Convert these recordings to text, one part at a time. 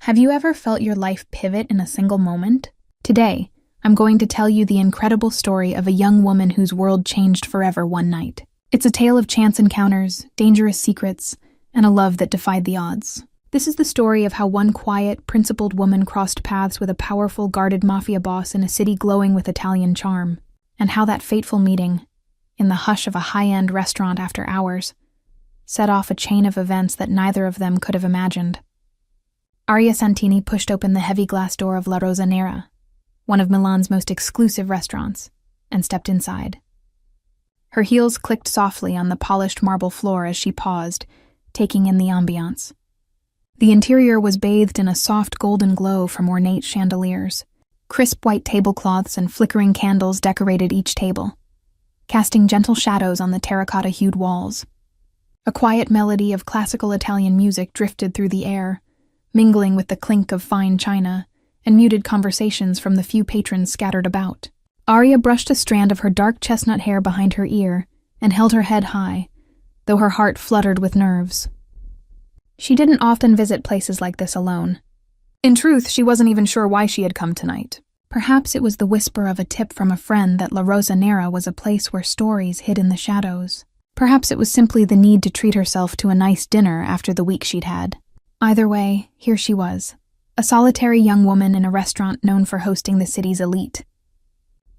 Have you ever felt your life pivot in a single moment? Today, I'm going to tell you the incredible story of a young woman whose world changed forever one night. It's a tale of chance encounters, dangerous secrets, and a love that defied the odds. This is the story of how one quiet, principled woman crossed paths with a powerful, guarded mafia boss in a city glowing with Italian charm, and how that fateful meeting, in the hush of a high-end restaurant after hours, set off a chain of events that neither of them could have imagined. Aria Santini pushed open the heavy glass door of La Rosa Nera, one of Milan's most exclusive restaurants, and stepped inside. Her heels clicked softly on the polished marble floor as she paused, taking in the ambiance. The interior was bathed in a soft golden glow from ornate chandeliers. Crisp white tablecloths and flickering candles decorated each table, casting gentle shadows on the terracotta-hued walls. A quiet melody of classical Italian music drifted through the air, mingling with the clink of fine china and muted conversations from the few patrons scattered about. Aria brushed a strand of her dark chestnut hair behind her ear and held her head high, though her heart fluttered with nerves. She didn't often visit places like this alone. In truth, she wasn't even sure why she had come tonight. Perhaps it was the whisper of a tip from a friend that La Rosa Nera was a place where stories hid in the shadows. Perhaps it was simply the need to treat herself to a nice dinner after the week she'd had. Either way, here she was, a solitary young woman in a restaurant known for hosting the city's elite.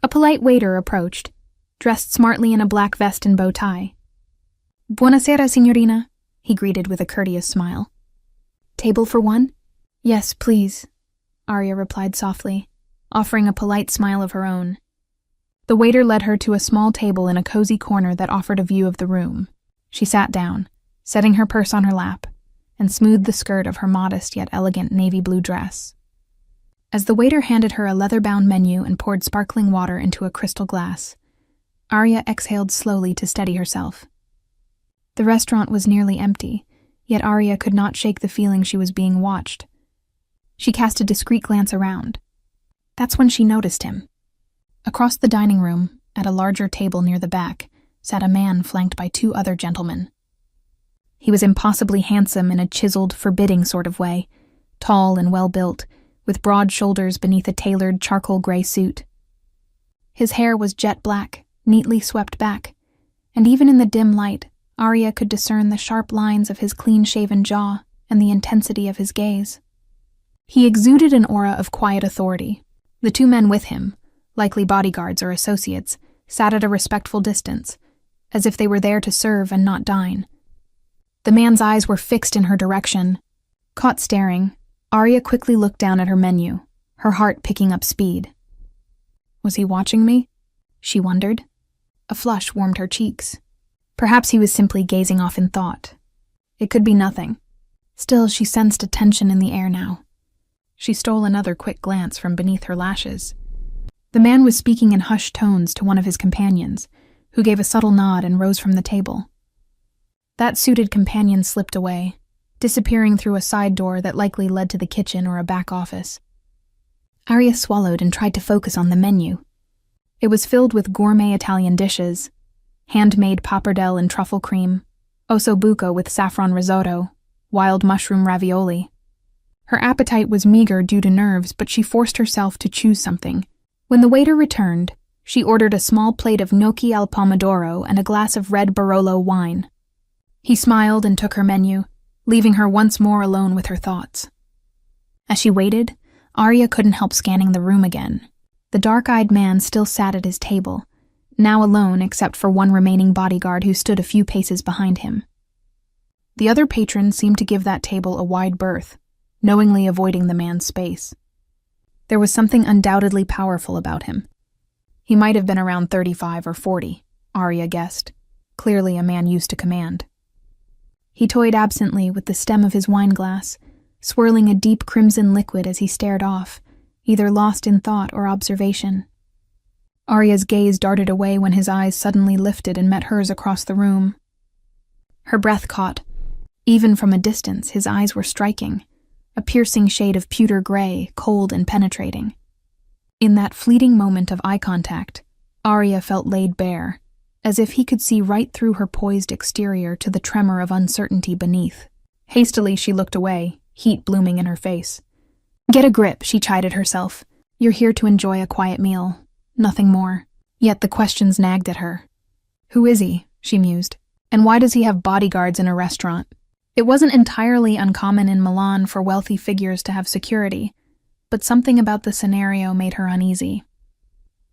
A polite waiter approached, dressed smartly in a black vest and bow tie. "Buonasera, signorina," he greeted with a courteous smile. "Table for one?" "Yes, please," Aria replied softly, offering a polite smile of her own. The waiter led her to a small table in a cozy corner that offered a view of the room. She sat down, setting her purse on her lap, and smoothed the skirt of her modest yet elegant navy blue dress. As the waiter handed her a leather-bound menu and poured sparkling water into a crystal glass, Aria exhaled slowly to steady herself. The restaurant was nearly empty, yet Aria could not shake the feeling she was being watched. She cast a discreet glance around. That's when she noticed him. Across the dining room, at a larger table near the back, sat a man flanked by two other gentlemen. He was impossibly handsome in a chiseled, forbidding sort of way, tall and well-built, with broad shoulders beneath a tailored charcoal gray suit. His hair was jet black, neatly swept back, and even in the dim light, Aria could discern the sharp lines of his clean-shaven jaw and the intensity of his gaze. He exuded an aura of quiet authority. The two men with him, likely bodyguards or associates, sat at a respectful distance, as if they were there to serve and not dine. The man's eyes were fixed in her direction. Caught staring, Aria quickly looked down at her menu, her heart picking up speed. Was he watching me? She wondered. A flush warmed her cheeks. Perhaps he was simply gazing off in thought. It could be nothing. Still, she sensed a tension in the air now. She stole another quick glance from beneath her lashes. The man was speaking in hushed tones to one of his companions, who gave a subtle nod and rose from the table. That suited companion slipped away, disappearing through a side door that likely led to the kitchen or a back office. Aria swallowed and tried to focus on the menu. It was filled with gourmet Italian dishes, handmade pappardelle and truffle cream, osso buco with saffron risotto, wild mushroom ravioli. Her appetite was meager due to nerves, but she forced herself to choose something. When the waiter returned, she ordered a small plate of gnocchi al pomodoro and a glass of red Barolo wine. He smiled and took her menu, leaving her once more alone with her thoughts. As she waited, Aria couldn't help scanning the room again. The dark-eyed man still sat at his table, now alone except for one remaining bodyguard who stood a few paces behind him. The other patrons seemed to give that table a wide berth, knowingly avoiding the man's space. There was something undoubtedly powerful about him. He might have been around 35 or 40, Aria guessed, clearly a man used to command. He toyed absently with the stem of his wineglass, swirling a deep crimson liquid as he stared off, either lost in thought or observation. Aria's gaze darted away when his eyes suddenly lifted and met hers across the room. Her breath caught. Even from a distance, his eyes were striking, a piercing shade of pewter gray, cold and penetrating. In that fleeting moment of eye contact, Aria felt laid bare, as if he could see right through her poised exterior to the tremor of uncertainty beneath. Hastily she looked away, heat blooming in her face, Get a grip, she chided herself. You're here to enjoy a quiet meal. Nothing more. Yet the questions nagged at her. Who is he? She mused. And why does he have bodyguards in a restaurant? It wasn't entirely uncommon in Milan for wealthy figures to have security, but something about the scenario made her uneasy.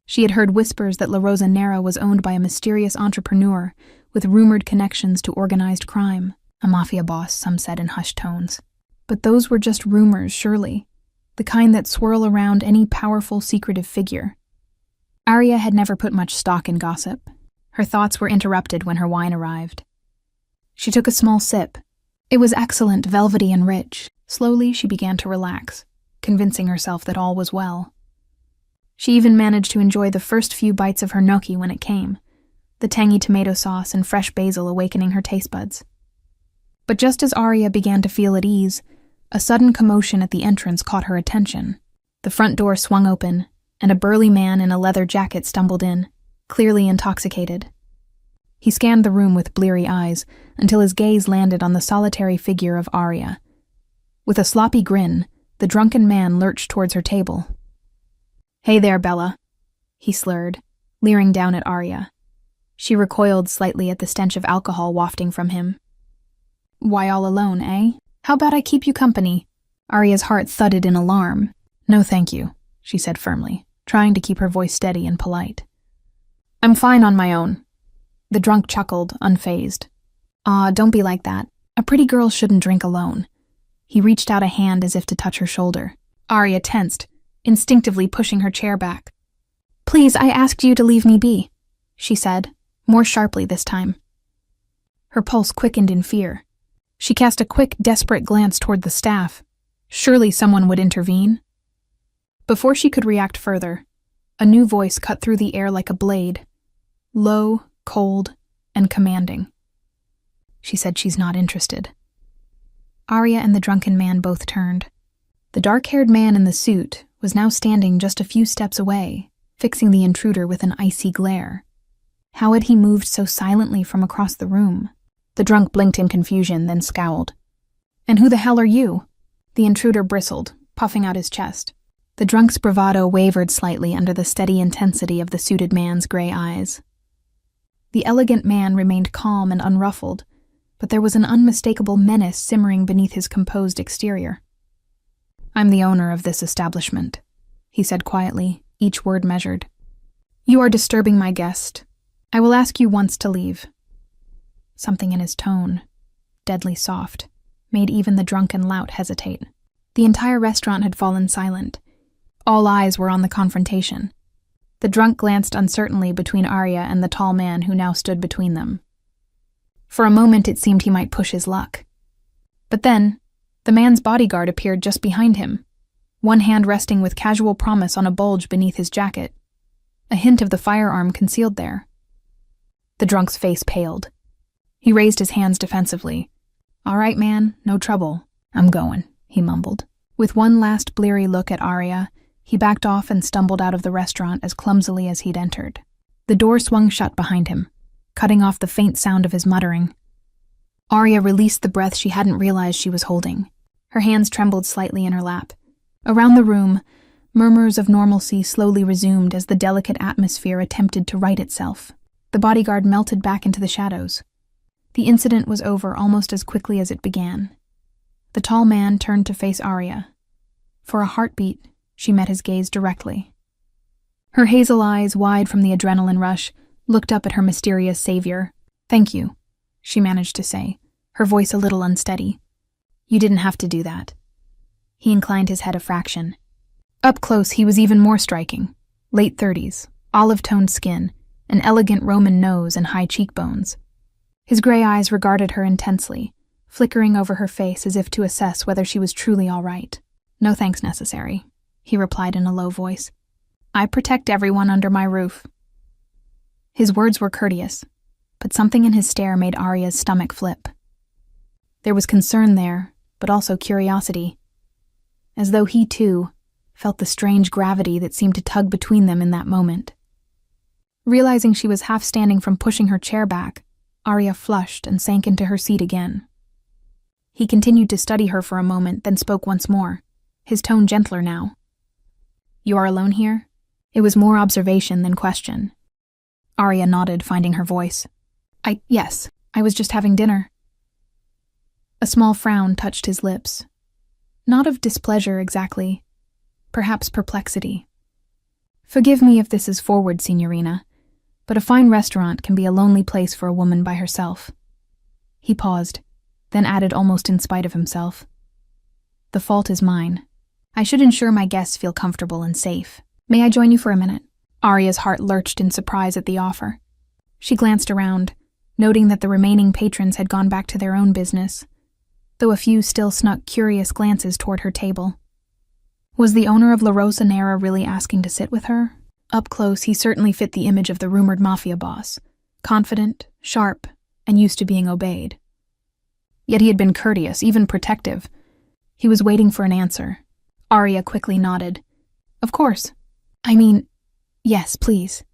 She had heard whispers that La Rosa Nera was owned by a mysterious entrepreneur with rumored connections to organized crime. A mafia boss, some said in hushed tones. But those were just rumors, surely, the kind that swirl around any powerful, secretive figure. Arya had never put much stock in gossip. Her thoughts were interrupted when her wine arrived. She took a small sip. It was excellent, velvety and rich. Slowly, she began to relax, convincing herself that all was well. She even managed to enjoy the first few bites of her gnocchi when it came, the tangy tomato sauce and fresh basil awakening her taste buds. But just as Arya began to feel at ease, a sudden commotion at the entrance caught her attention. The front door swung open, and a burly man in a leather jacket stumbled in, clearly intoxicated. He scanned the room with bleary eyes until his gaze landed on the solitary figure of Arya. With a sloppy grin, the drunken man lurched towards her table. "Hey there, Bella," he slurred, leering down at Arya. She recoiled slightly at the stench of alcohol wafting from him. "Why all alone, eh? How about I keep you company?" Arya's heart thudded in alarm. "No, thank you," she said firmly, trying to keep her voice steady and polite. "I'm fine on my own." The drunk chuckled, unfazed. Don't be like that. A pretty girl shouldn't drink alone." He reached out a hand as if to touch her shoulder. Arya tensed, instinctively pushing her chair back. "Please, I asked you to leave me be," she said, more sharply this time. Her pulse quickened in fear. She cast a quick, desperate glance toward the staff. Surely someone would intervene. Before she could react further, a new voice cut through the air like a blade, low, cold, and commanding. She said she's not interested. Arya and the drunken man both turned. The dark-haired man in the suit was now standing just a few steps away, fixing the intruder with an icy glare. How had he moved so silently from across the room? The drunk blinked in confusion, then scowled. "And who the hell are you?" The intruder bristled, puffing out his chest. The drunk's bravado wavered slightly under the steady intensity of the suited man's gray eyes. The elegant man remained calm and unruffled, but there was an unmistakable menace simmering beneath his composed exterior. "I'm the owner of this establishment," he said quietly, each word measured. "You are disturbing my guest. I will ask you once to leave." Something in his tone, deadly soft, made even the drunken lout hesitate. The entire restaurant had fallen silent. All eyes were on the confrontation. The drunk glanced uncertainly between Arya and the tall man who now stood between them. For a moment it seemed he might push his luck. But then, the man's bodyguard appeared just behind him, one hand resting with casual promise on a bulge beneath his jacket, a hint of the firearm concealed there. The drunk's face paled. He raised his hands defensively. "All right, man, no trouble. I'm going," he mumbled. With one last bleary look at Arya, he backed off and stumbled out of the restaurant as clumsily as he'd entered. The door swung shut behind him, cutting off the faint sound of his muttering. Arya released the breath she hadn't realized she was holding. Her hands trembled slightly in her lap. Around the room, murmurs of normalcy slowly resumed as the delicate atmosphere attempted to right itself. The bodyguard melted back into the shadows. The incident was over almost as quickly as it began. The tall man turned to face Arya. For a heartbeat, she met his gaze directly. Her hazel eyes, wide from the adrenaline rush, looked up at her mysterious savior. "Thank you," she managed to say, her voice a little unsteady. "You didn't have to do that." He inclined his head a fraction. Up close, he was even more striking. Late 30s, olive-toned skin, an elegant Roman nose and high cheekbones. His gray eyes regarded her intensely, flickering over her face as if to assess whether she was truly all right. "No thanks necessary," he replied in a low voice. "I protect everyone under my roof." His words were courteous, but something in his stare made Arya's stomach flip. There was concern there, but also curiosity, as though he, too, felt the strange gravity that seemed to tug between them in that moment. Realizing she was half standing from pushing her chair back, Arya flushed and sank into her seat again. He continued to study her for a moment, then spoke once more, his tone gentler now. "You are alone here?" It was more observation than question. Arya nodded, finding her voice. Yes, I was just having dinner." A small frown touched his lips. Not of displeasure exactly, perhaps perplexity. "Forgive me if this is forward, Signorina, but a fine restaurant can be a lonely place for a woman by herself." He paused, then added almost in spite of himself, "The fault is mine. I should ensure my guests feel comfortable and safe. May I join you for a minute?" Arya's heart lurched in surprise at the offer. She glanced around, noting that the remaining patrons had gone back to their own business, though a few still snuck curious glances toward her table. Was the owner of La Rosanera really asking to sit with her? Up close, he certainly fit the image of the rumored Mafia boss, confident, sharp, and used to being obeyed. Yet he had been courteous, even protective. He was waiting for an answer. Arya quickly nodded. "Of course. Yes, please."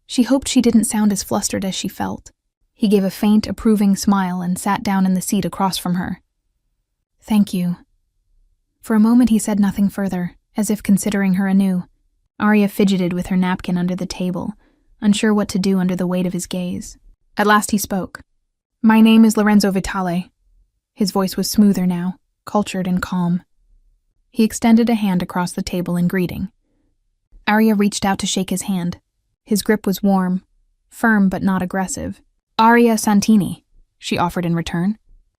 She hoped she didn't sound as flustered as she felt. He gave a faint, approving smile and sat down in the seat across from her. "Thank you." For a moment he said nothing further, as if considering her anew. Arya fidgeted with her napkin under the table, unsure what to do under the weight of his gaze. At last he spoke. "My name is Lorenzo Vitale." His voice was smoother now, cultured and calm. He extended a hand across the table in greeting. Arya reached out to shake his hand. His grip was warm, firm but not aggressive. "Arya Santini," she offered in return.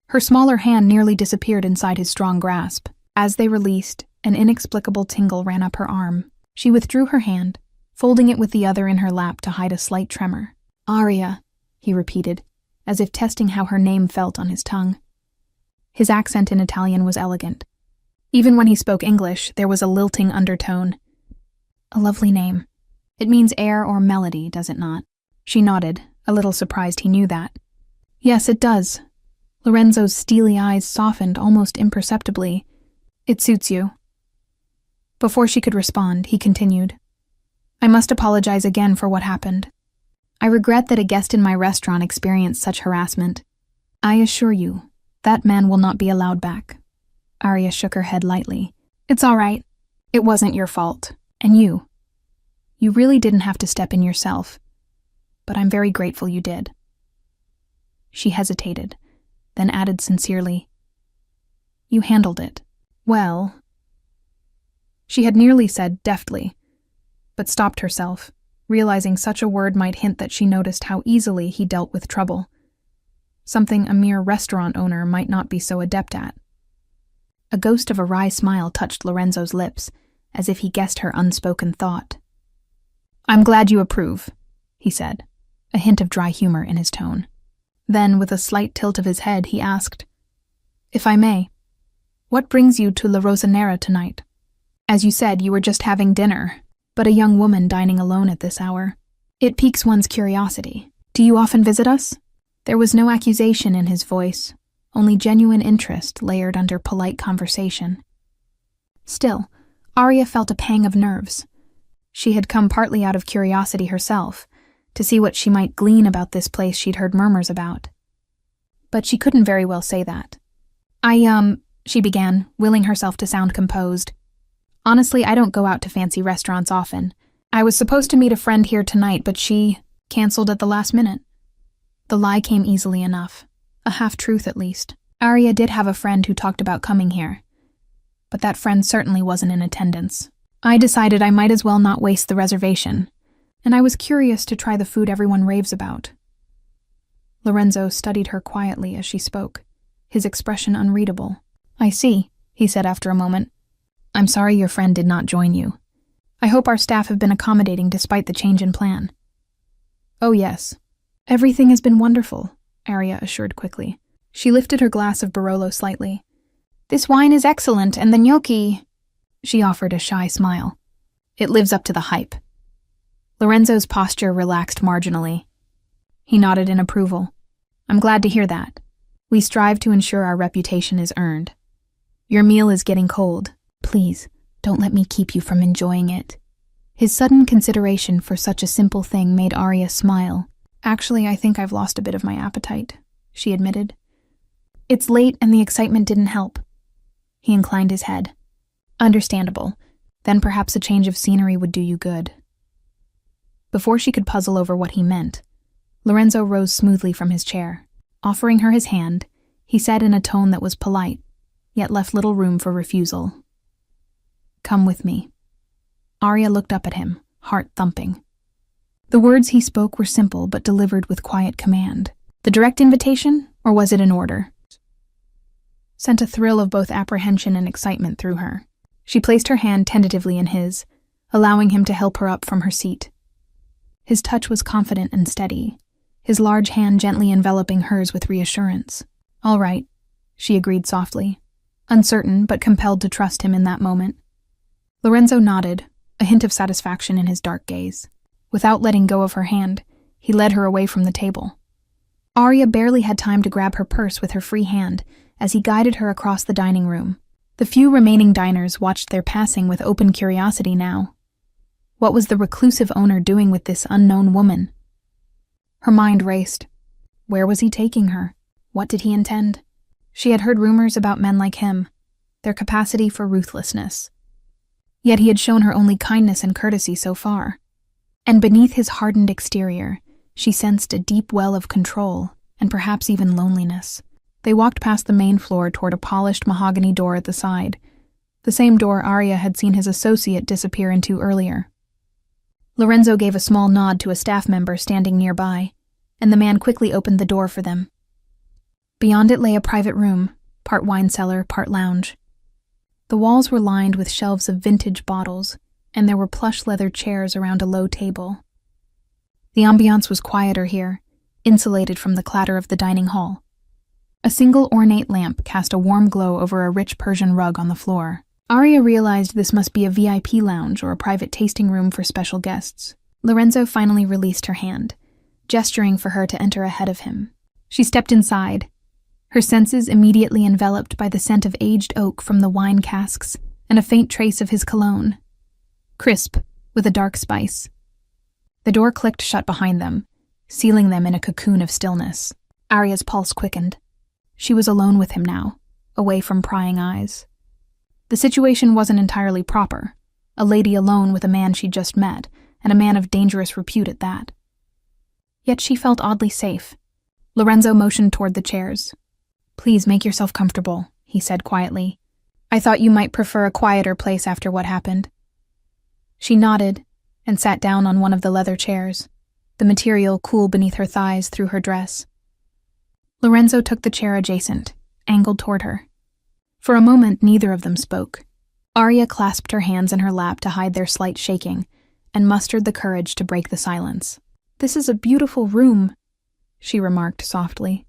Her smaller hand nearly disappeared inside his strong grasp. As they released, an inexplicable tingle ran up her arm. She withdrew her hand, folding it with the other in her lap to hide a slight tremor. "Arya," he repeated, as if testing how her name felt on his tongue. His accent in Italian was elegant. Even when he spoke English, there was a lilting undertone. "A lovely name. It means air or melody, does it not?" She nodded, a little surprised he knew that. "Yes, it does." Lorenzo's steely eyes softened almost imperceptibly. "It suits you." Before she could respond, he continued, "I must apologize again for what happened. I regret that a guest in my restaurant experienced such harassment. I assure you, that man will not be allowed back." Arya shook her head lightly. "It's all right. It wasn't your fault. And you really didn't have to step in yourself. But I'm very grateful you did." She hesitated, then added sincerely, "You handled it well." She had nearly said deftly, but stopped herself, realizing such a word might hint that she noticed how easily he dealt with trouble, something a mere restaurant owner might not be so adept at. A ghost of a wry smile touched Lorenzo's lips, as if he guessed her unspoken thought. "I'm glad you approve," he said, a hint of dry humor in his tone. Then, with a slight tilt of his head, he asked, "If I may, what brings you to La Rosanera tonight? As you said, you were just having dinner, but a young woman dining alone at this hour. It piques one's curiosity. Do you often visit us?" There was no accusation in his voice, only genuine interest layered under polite conversation. Still, Arya felt a pang of nerves. She had come partly out of curiosity herself, to see what she might glean about this place she'd heard murmurs about. But she couldn't very well say that. She began, willing herself to sound composed. "Honestly, I don't go out to fancy restaurants often. I was supposed to meet a friend here tonight, but she canceled at the last minute." The lie came easily enough, a half-truth at least. Arya did have a friend who talked about coming here, but that friend certainly wasn't in attendance. "I decided I might as well not waste the reservation, and I was curious to try the food everyone raves about." Lorenzo studied her quietly as she spoke, his expression unreadable. "I see," he said after a moment. "I'm sorry your friend did not join you. I hope our staff have been accommodating despite the change in plan." "Oh yes. Everything has been wonderful," Arya assured quickly. She lifted her glass of Barolo slightly. "This wine is excellent, and the gnocchi—" She offered a shy smile. "It lives up to the hype." Lorenzo's posture relaxed marginally. He nodded in approval. "I'm glad to hear that. We strive to ensure our reputation is earned. Your meal is getting cold. Please, don't let me keep you from enjoying it." His sudden consideration for such a simple thing made Arya smile. "Actually, I think I've lost a bit of my appetite," she admitted. "It's late and the excitement didn't help." He inclined his head. Understandable. Then perhaps a change of scenery would do you good. Before she could puzzle over what he meant, Lorenzo rose smoothly from his chair. Offering her his hand, he said in a tone that was polite, yet left little room for refusal. "Come with me." Arya looked up at him, heart thumping. The words he spoke were simple but delivered with quiet command. The direct invitation, or was it an order? Sent a thrill of both apprehension and excitement through her. She placed her hand tentatively in his, allowing him to help her up from her seat. His touch was confident and steady, his large hand gently enveloping hers with reassurance. "All right," she agreed softly, uncertain but compelled to trust him in that moment. Lorenzo nodded, a hint of satisfaction in his dark gaze. Without letting go of her hand, he led her away from the table. Arya barely had time to grab her purse with her free hand as he guided her across the dining room. The few remaining diners watched their passing with open curiosity now. What was the reclusive owner doing with this unknown woman? Her mind raced. Where was he taking her? What did he intend? She had heard rumors about men like him, their capacity for ruthlessness. Yet he had shown her only kindness and courtesy so far. And beneath his hardened exterior, she sensed a deep well of control and perhaps even loneliness. They walked past the main floor toward a polished mahogany door at the side, the same door Arya had seen his associate disappear into earlier. Lorenzo gave a small nod to a staff member standing nearby, and the man quickly opened the door for them. Beyond it lay a private room, part wine cellar, part lounge. The walls were lined with shelves of vintage bottles, and there were plush leather chairs around a low table. The ambiance was quieter here, insulated from the clatter of the dining hall. A single ornate lamp cast a warm glow over a rich Persian rug on the floor. Arya realized this must be a VIP lounge or a private tasting room for special guests. Lorenzo finally released her hand, gesturing for her to enter ahead of him. She stepped inside, her senses immediately enveloped by the scent of aged oak from the wine casks and a faint trace of his cologne. Crisp, with a dark spice. The door clicked shut behind them, sealing them in a cocoon of stillness. Arya's pulse quickened. She was alone with him now, away from prying eyes. The situation wasn't entirely proper. A lady alone with a man she'd just met, and a man of dangerous repute at that. Yet she felt oddly safe. Lorenzo motioned toward the chairs. "Please make yourself comfortable," he said quietly. "I thought you might prefer a quieter place after what happened." She nodded and sat down on one of the leather chairs, the material cool beneath her thighs through her dress. Lorenzo took the chair adjacent, angled toward her. For a moment, neither of them spoke. Arya clasped her hands in her lap to hide their slight shaking, and mustered the courage to break the silence. "This is a beautiful room," she remarked softly,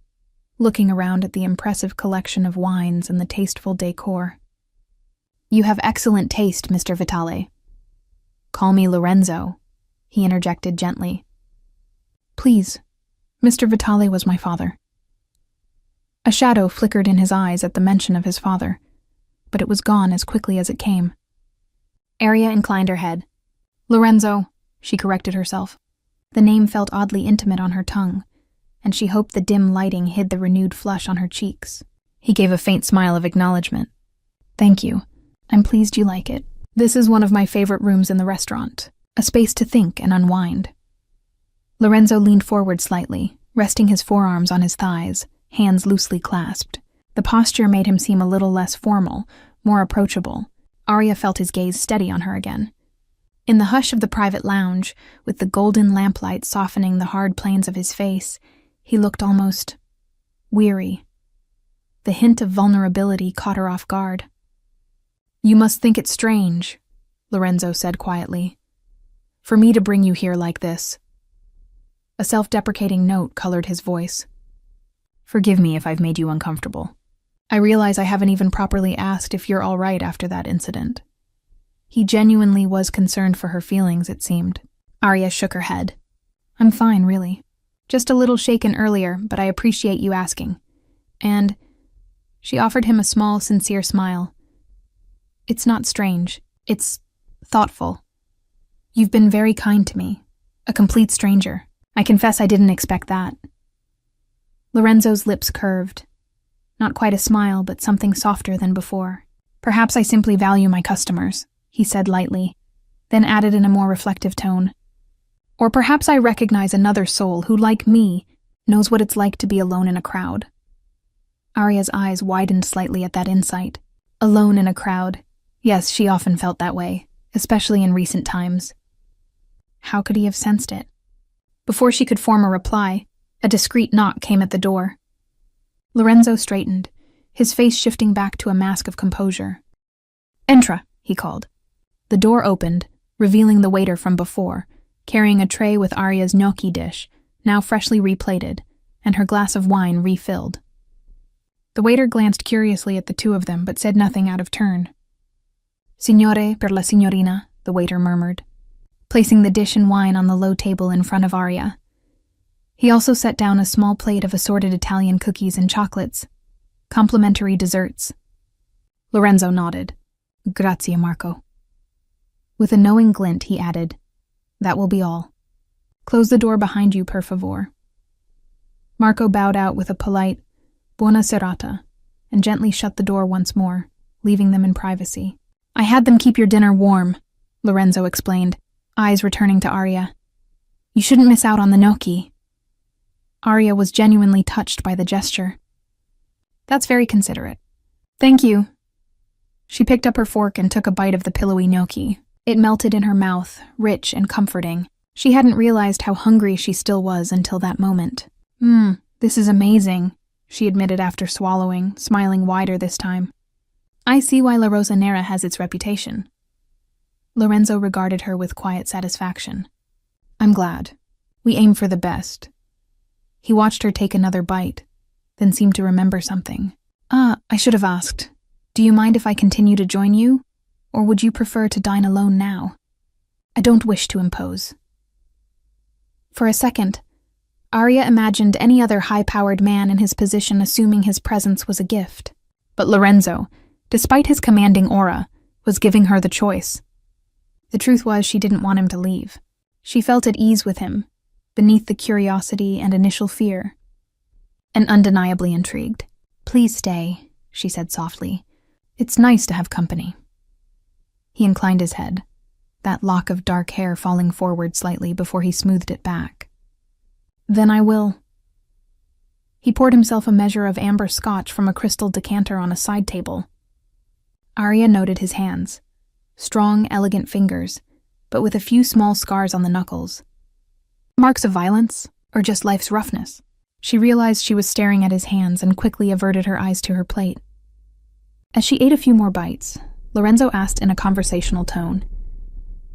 looking around at the impressive collection of wines and the tasteful decor. "You have excellent taste, Mr. Vitale." "Call me Lorenzo," he interjected gently. "Please, Mr. Vitale was my father." A shadow flickered in his eyes at the mention of his father, but it was gone as quickly as it came. Arya inclined her head. "Lorenzo," she corrected herself. The name felt oddly intimate on her tongue, and she hoped the dim lighting hid the renewed flush on her cheeks. He gave a faint smile of acknowledgement. "Thank you. I'm pleased you like it. This is one of my favorite rooms in the restaurant, a space to think and unwind." Lorenzo leaned forward slightly, resting his forearms on his thighs, hands loosely clasped. The posture made him seem a little less formal, more approachable. Arya felt his gaze steady on her again. In the hush of the private lounge, with the golden lamplight softening the hard planes of his face, he looked almost weary. The hint of vulnerability caught her off guard. "You must think it strange," Lorenzo said quietly, "for me to bring you here like this." A self-deprecating note colored his voice. "Forgive me if I've made you uncomfortable. I realize I haven't even properly asked if you're all right after that incident." He genuinely was concerned for her feelings, it seemed. Arya shook her head. "I'm fine, really. Just a little shaken earlier, but I appreciate you asking." And she offered him a small, sincere smile. "It's not strange. It's thoughtful. You've been very kind to me. A complete stranger. I confess I didn't expect that." Lorenzo's lips curved. Not quite a smile, but something softer than before. Perhaps I simply value my customers, he said lightly, then added in a more reflective tone. Or perhaps I recognize another soul who, like me, knows what it's like to be alone in a crowd. Arya's eyes widened slightly at that insight. Alone in a crowd. Yes, she often felt that way, especially in recent times. How could he have sensed it? Before she could form a reply, a discreet knock came at the door. Lorenzo straightened, his face shifting back to a mask of composure. "Entra," he called. The door opened, revealing the waiter from before, carrying a tray with Arya's gnocchi dish, now freshly replated, and her glass of wine refilled. The waiter glanced curiously at the two of them, but said nothing out of turn. "Signore per la signorina," the waiter murmured, placing the dish and wine on the low table in front of Arya. He also set down a small plate of assorted Italian cookies and chocolates, complimentary desserts. Lorenzo nodded. "Grazie, Marco." With a knowing glint, he added, "That will be all. Close the door behind you, per favor." Marco bowed out with a polite, "Buona serata," and gently shut the door once more, leaving them in privacy. "I had them keep your dinner warm," Lorenzo explained, eyes returning to Arya. "You shouldn't miss out on the gnocchi." Arya was genuinely touched by the gesture. "That's very considerate. Thank you." She picked up her fork and took a bite of the pillowy gnocchi. It melted in her mouth, rich and comforting. She hadn't realized how hungry she still was until that moment. This is amazing," she admitted after swallowing, smiling wider this time. "I see why La Rosanera has its reputation." Lorenzo regarded her with quiet satisfaction. "I'm glad. We aim for the best." He watched her take another bite, then seemed to remember something. I should have asked. Do you mind if I continue to join you? Or would you prefer to dine alone now? I don't wish to impose." For a second, Arya imagined any other high-powered man in his position assuming his presence was a gift. But Lorenzo, despite his commanding aura, was giving her the choice. The truth was she didn't want him to leave. She felt at ease with him, beneath the curiosity and initial fear, and undeniably intrigued. "Please stay," she said softly. "It's nice to have company." He inclined his head, that lock of dark hair falling forward slightly before he smoothed it back. "Then I will." He poured himself a measure of amber scotch from a crystal decanter on a side table. Arya noted his hands, strong, elegant fingers, but with a few small scars on the knuckles. Marks of violence, or just life's roughness? She realized she was staring at his hands and quickly averted her eyes to her plate. As she ate a few more bites, Lorenzo asked in a conversational tone,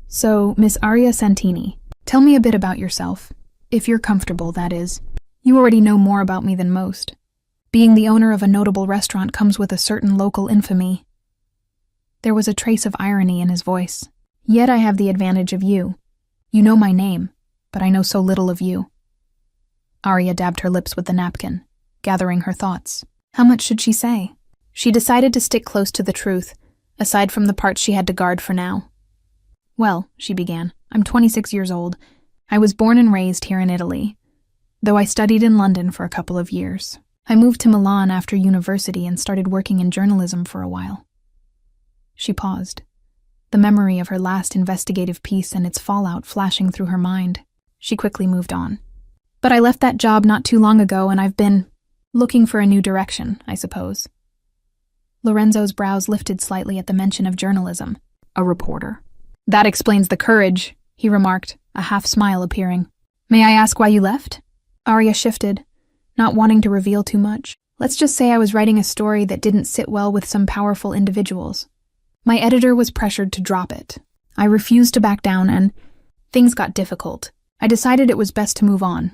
"So, Miss Arya Santini, tell me a bit about yourself. If you're comfortable, that is. You already know more about me than most. Being the owner of a notable restaurant comes with a certain local infamy." There was a trace of irony in his voice. "Yet I have the advantage of you. You know my name, but I know so little of you." Arya dabbed her lips with the napkin, gathering her thoughts. How much should she say? She decided to stick close to the truth, aside from the parts she had to guard for now. "Well," she began, "I'm 26 years old. I was born and raised here in Italy, though I studied in London for a couple of years. I moved to Milan after university and started working in journalism for a while." She paused, the memory of her last investigative piece and its fallout flashing through her mind. She quickly moved on. "But I left that job not too long ago and I've been looking for a new direction, I suppose." Lorenzo's brows lifted slightly at the mention of journalism. "A reporter." "That explains the courage," he remarked, a half-smile appearing. "May I ask why you left?" Arya shifted, not wanting to reveal too much. "Let's just say I was writing a story that didn't sit well with some powerful individuals. My editor was pressured to drop it. I refused to back down and things got difficult. I decided it was best to move on."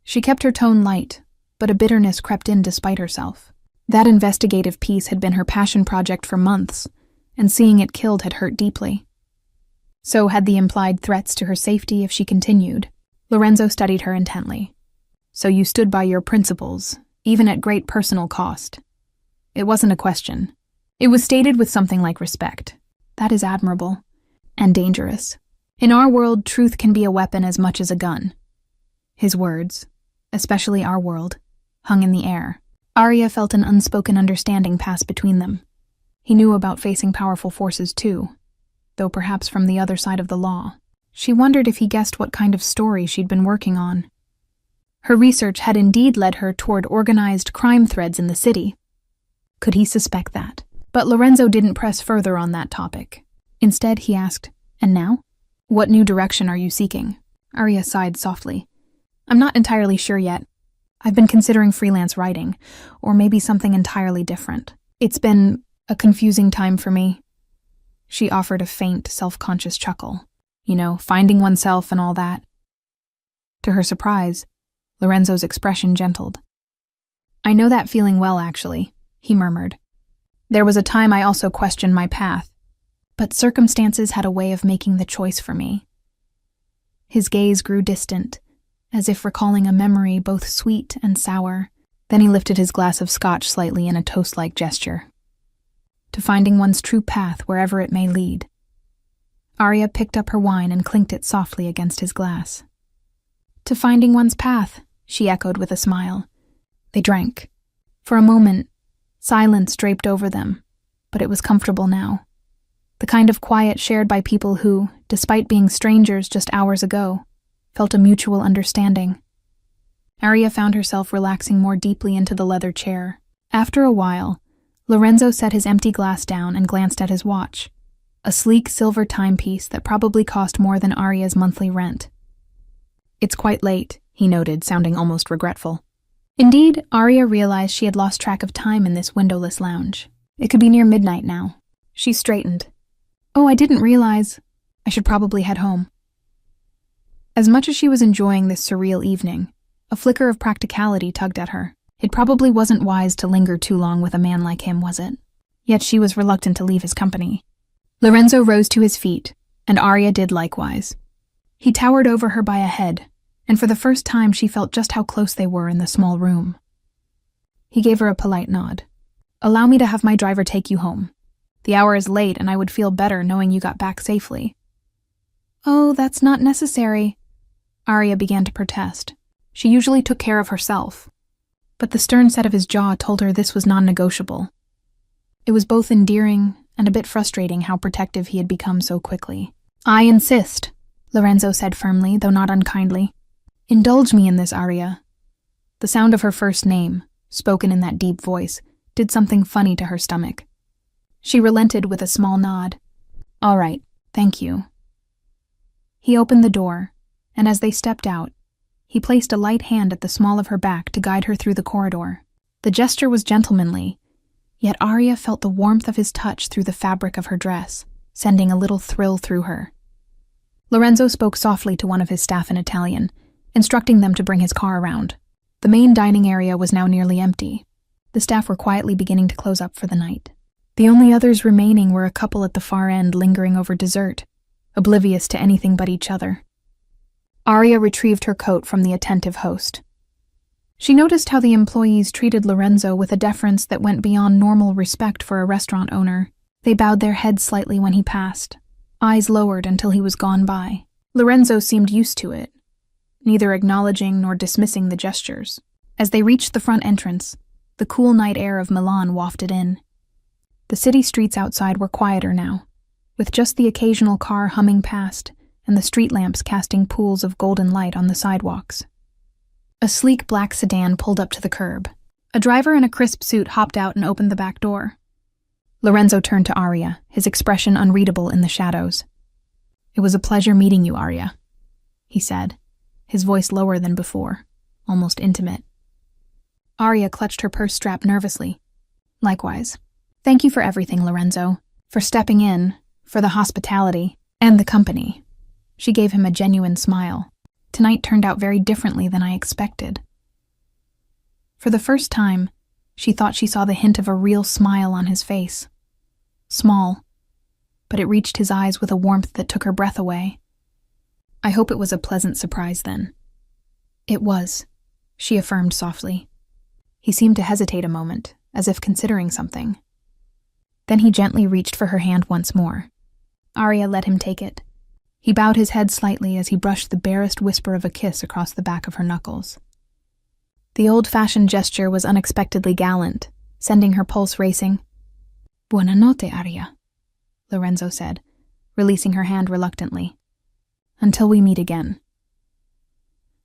She kept her tone light, but a bitterness crept in despite herself. That investigative piece had been her passion project for months, and seeing it killed had hurt deeply. So had the implied threats to her safety if she continued. Lorenzo studied her intently. "So you stood by your principles, even at great personal cost." It wasn't a question. It was stated with something like respect. That is admirable. And dangerous. In our world, truth can be a weapon as much as a gun. His words, especially our world, hung in the air. Arya felt an unspoken understanding pass between them. He knew about facing powerful forces too, though perhaps from the other side of the law. She wondered if he guessed what kind of story she'd been working on. Her research had indeed led her toward organized crime threads in the city. Could he suspect that? But Lorenzo didn't press further on that topic. Instead, he asked, "And now? What new direction are you seeking?" Arya sighed softly. "I'm not entirely sure yet. I've been considering freelance writing, or maybe something entirely different. It's been a confusing time for me." She offered a faint, self-conscious chuckle. Finding oneself and all that. To her surprise, Lorenzo's expression gentled. "I know that feeling well, actually," he murmured. "There was a time I also questioned my path, but circumstances had a way of making the choice for me." His gaze grew distant, as if recalling a memory both sweet and sour. Then he lifted his glass of scotch slightly in a toast-like gesture. "To finding one's true path wherever it may lead." Arya picked up her wine and clinked it softly against his glass. "To finding one's path," she echoed with a smile. They drank. For a moment, silence draped over them, but it was comfortable now. The kind of quiet shared by people who, despite being strangers just hours ago, felt a mutual understanding. Arya found herself relaxing more deeply into the leather chair. After a while, Lorenzo set his empty glass down and glanced at his watch, a sleek silver timepiece that probably cost more than Arya's monthly rent. "It's quite late," he noted, sounding almost regretful. Indeed, Arya realized she had lost track of time in this windowless lounge. It could be near midnight now. She straightened. "Oh, I didn't realize. I should probably head home." As much as she was enjoying this surreal evening, a flicker of practicality tugged at her. It probably wasn't wise to linger too long with a man like him, was it? Yet she was reluctant to leave his company. Lorenzo rose to his feet, and Arya did likewise. He towered over her by a head, and for the first time she felt just how close they were in the small room. He gave her a polite nod. "Allow me to have my driver take you home. The hour is late, and I would feel better knowing you got back safely." "Oh, that's not necessary," Arya began to protest. She usually took care of herself, but the stern set of his jaw told her this was non-negotiable. It was both endearing and a bit frustrating how protective he had become so quickly. "I insist," Lorenzo said firmly, though not unkindly. "Indulge me in this, Arya." The sound of her first name, spoken in that deep voice, did something funny to her stomach. She relented with a small nod. "All right, thank you." He opened the door, and as they stepped out, he placed a light hand at the small of her back to guide her through the corridor. The gesture was gentlemanly, yet Arya felt the warmth of his touch through the fabric of her dress, sending a little thrill through her. Lorenzo spoke softly to one of his staff in Italian, instructing them to bring his car around. The main dining area was now nearly empty. The staff were quietly beginning to close up for the night. The only others remaining were a couple at the far end lingering over dessert, oblivious to anything but each other. Arya retrieved her coat from the attentive host. She noticed how the employees treated Lorenzo with a deference that went beyond normal respect for a restaurant owner. They bowed their heads slightly when he passed, eyes lowered until he was gone by. Lorenzo seemed used to it, neither acknowledging nor dismissing the gestures. As they reached the front entrance, the cool night air of Milan wafted in. The city streets outside were quieter now, with just the occasional car humming past and the street lamps casting pools of golden light on the sidewalks. A sleek black sedan pulled up to the curb. A driver in a crisp suit hopped out and opened the back door. Lorenzo turned to Arya, his expression unreadable in the shadows. "It was a pleasure meeting you, Arya," he said, his voice lower than before, almost intimate. Arya clutched her purse strap nervously. "Likewise. Thank you for everything, Lorenzo, for stepping in, for the hospitality, and the company." She gave him a genuine smile. Tonight turned out very differently than I expected. For the first time, she thought she saw the hint of a real smile on his face. Small, but it reached his eyes with a warmth that took her breath away. "I hope it was a pleasant surprise then." "It was," she affirmed softly. He seemed to hesitate a moment, as if considering something. Then he gently reached for her hand once more. Arya let him take it. He bowed his head slightly as he brushed the barest whisper of a kiss across the back of her knuckles. The old-fashioned gesture was unexpectedly gallant, sending her pulse racing. Buonanotte, Aria, Lorenzo said, releasing her hand reluctantly. Until we meet again.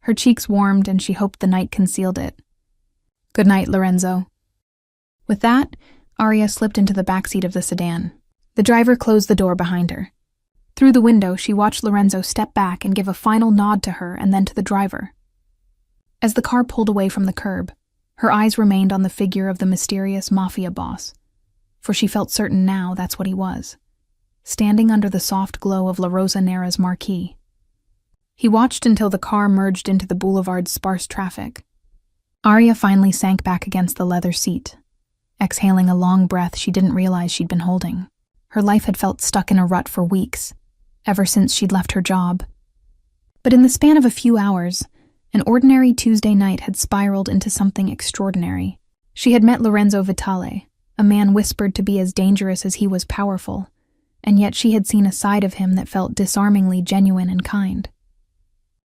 Her cheeks warmed and she hoped the night concealed it. Good night, Lorenzo. With that, Aria slipped into the backseat of the sedan. The driver closed the door behind her. Through the window, she watched Lorenzo step back and give a final nod to her and then to the driver. As the car pulled away from the curb, her eyes remained on the figure of the mysterious Mafia boss, for she felt certain now that's what he was, standing under the soft glow of La Rosa Nera's marquee. He watched until the car merged into the boulevard's sparse traffic. Aria finally sank back against the leather seat, exhaling a long breath she didn't realize she'd been holding. Her life had felt stuck in a rut for weeks, ever since she'd left her job. But in the span of a few hours, an ordinary Tuesday night had spiraled into something extraordinary. She had met Lorenzo Vitale, a man whispered to be as dangerous as he was powerful, and yet she had seen a side of him that felt disarmingly genuine and kind.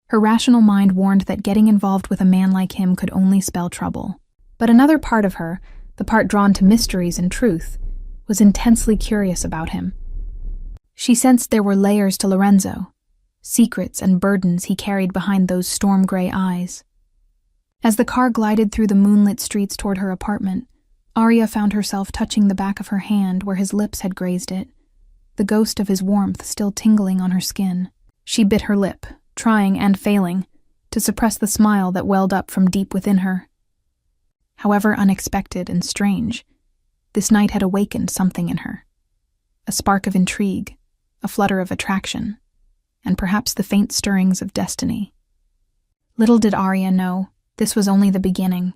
Her rational mind warned that getting involved with a man like him could only spell trouble. But another part of her, the part drawn to mysteries and truth, was intensely curious about him. She sensed there were layers to Lorenzo, secrets and burdens he carried behind those storm-gray eyes. As the car glided through the moonlit streets toward her apartment, Aria found herself touching the back of her hand where his lips had grazed it, the ghost of his warmth still tingling on her skin. She bit her lip, trying and failing to suppress the smile that welled up from deep within her. However unexpected and strange, this night had awakened something in her. A spark of intrigue, a flutter of attraction, and perhaps the faint stirrings of destiny. Little did Aria know, this was only the beginning.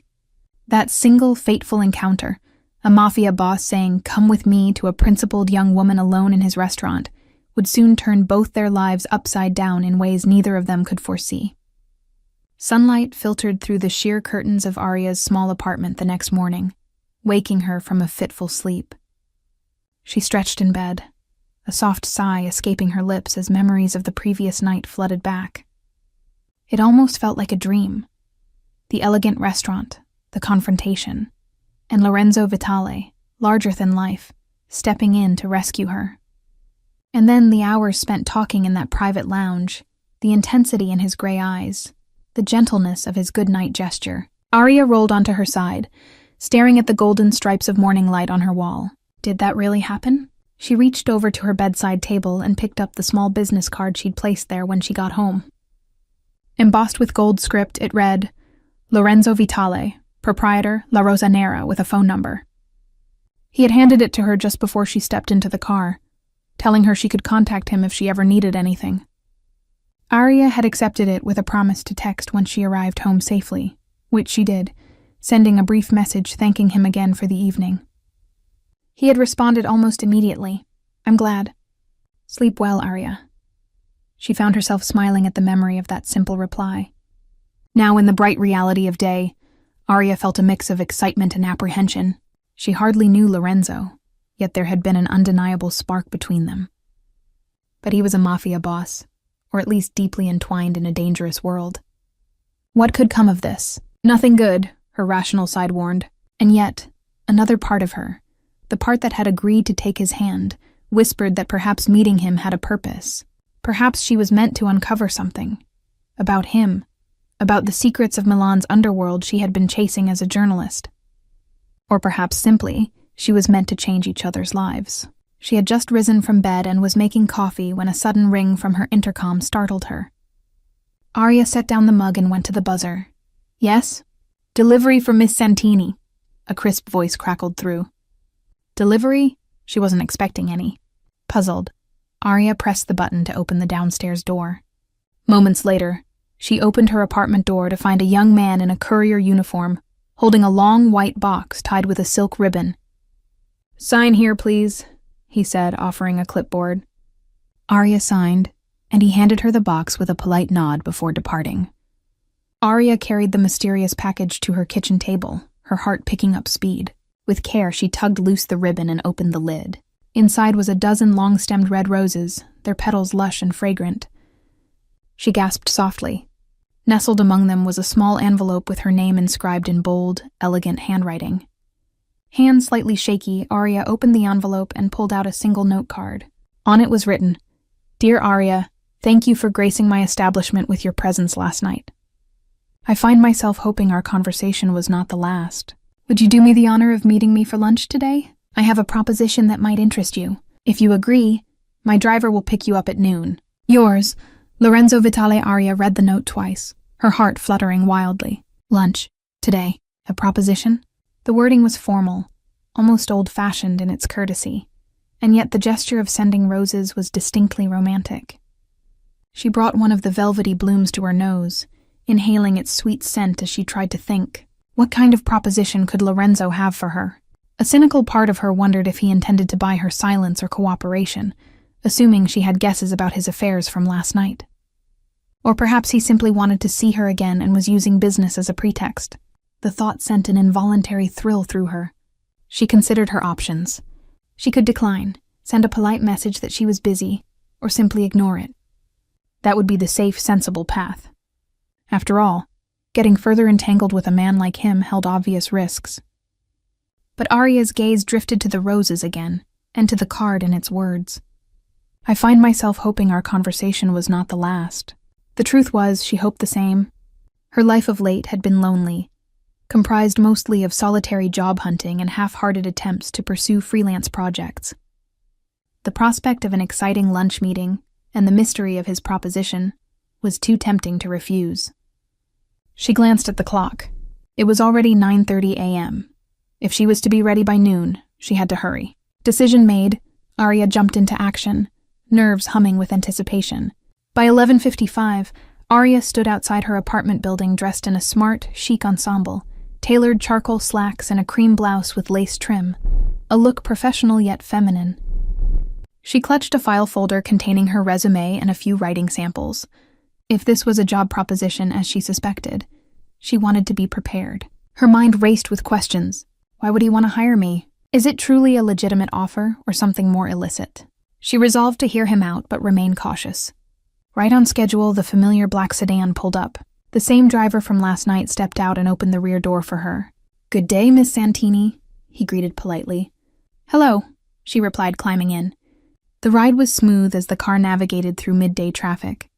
That single fateful encounter, a Mafia boss saying, "Come with me," to a principled young woman alone in his restaurant, would soon turn both their lives upside down in ways neither of them could foresee. Sunlight filtered through the sheer curtains of Aria's small apartment the next morning, waking her from a fitful sleep. She stretched in bed, a soft sigh escaping her lips as memories of the previous night flooded back. It almost felt like a dream. The elegant restaurant, the confrontation, and Lorenzo Vitale, larger than life, stepping in to rescue her. And then the hours spent talking in that private lounge, the intensity in his gray eyes, the gentleness of his goodnight gesture. Aria rolled onto her side, staring at the golden stripes of morning light on her wall. Did that really happen? She reached over to her bedside table and picked up the small business card she'd placed there when she got home. Embossed with gold script, it read, Lorenzo Vitale, proprietor, La Rosa Nera, with a phone number. He had handed it to her just before she stepped into the car, telling her she could contact him if she ever needed anything. Aria had accepted it with a promise to text when she arrived home safely, which she did, sending a brief message thanking him again for the evening. He had responded almost immediately. I'm glad. Sleep well, Aria. She found herself smiling at the memory of that simple reply. Now in the bright reality of day, Aria felt a mix of excitement and apprehension. She hardly knew Lorenzo, yet there had been an undeniable spark between them. But he was a Mafia boss, or at least deeply entwined in a dangerous world. What could come of this? Nothing good, her rational side warned. And yet, another part of her, the part that had agreed to take his hand, whispered that perhaps meeting him had a purpose. Perhaps she was meant to uncover something. About him. About the secrets of Milan's underworld she had been chasing as a journalist. Or perhaps simply, she was meant to change each other's lives. She had just risen from bed and was making coffee when a sudden ring from her intercom startled her. Aria set down the mug and went to the buzzer. Yes? Delivery for Miss Santini, a crisp voice crackled through. Delivery? She wasn't expecting any. Puzzled, Aria pressed the button to open the downstairs door. Moments later, she opened her apartment door to find a young man in a courier uniform, holding a long white box tied with a silk ribbon. Sign here, please, he said, offering a clipboard. Aria signed, and he handed her the box with a polite nod before departing. Aria carried the mysterious package to her kitchen table, her heart picking up speed. With care, she tugged loose the ribbon and opened the lid. Inside was a dozen long-stemmed red roses, their petals lush and fragrant. She gasped softly. Nestled among them was a small envelope with her name inscribed in bold, elegant handwriting. Hands slightly shaky, Arya opened the envelope and pulled out a single note card. On it was written, "Dear Arya, thank you for gracing my establishment with your presence last night. I find myself hoping our conversation was not the last. Would you do me the honor of meeting me for lunch today? I have a proposition that might interest you. If you agree, my driver will pick you up at noon. Yours, Lorenzo Vitale." Arya read the note twice, her heart fluttering wildly. Lunch. Today. A proposition? The wording was formal, almost old-fashioned in its courtesy, and yet the gesture of sending roses was distinctly romantic. She brought one of the velvety blooms to her nose, inhaling its sweet scent as she tried to think. What kind of proposition could Lorenzo have for her? A cynical part of her wondered if he intended to buy her silence or cooperation, assuming she had guesses about his affairs from last night. Or perhaps he simply wanted to see her again and was using business as a pretext. The thought sent an involuntary thrill through her. She considered her options. She could decline, send a polite message that she was busy, or simply ignore it. That would be the safe, sensible path. After all, getting further entangled with a man like him held obvious risks. But Arya's gaze drifted to the roses again, and to the card and its words. I find myself hoping our conversation was not the last. The truth was, she hoped the same. Her life of late had been lonely, comprised mostly of solitary job hunting and half-hearted attempts to pursue freelance projects. The prospect of an exciting lunch meeting, and the mystery of his proposition, was too tempting to refuse. She glanced at the clock. It was already 9:30 a.m. If she was to be ready by noon, she had to hurry. Decision made, Arya jumped into action, nerves humming with anticipation. By 11:55, Arya stood outside her apartment building dressed in a smart, chic ensemble, tailored charcoal slacks and a cream blouse with lace trim, a look professional yet feminine. She clutched a file folder containing her resume and a few writing samples. If this was a job proposition as she suspected, she wanted to be prepared. Her mind raced with questions. Why would he want to hire me? Is it truly a legitimate offer or something more illicit? She resolved to hear him out but remain cautious. Right on schedule, the familiar black sedan pulled up. The same driver from last night stepped out and opened the rear door for her. "Good day, Miss Santini," he greeted politely. "Hello," she replied, climbing in. The ride was smooth as the car navigated through midday traffic.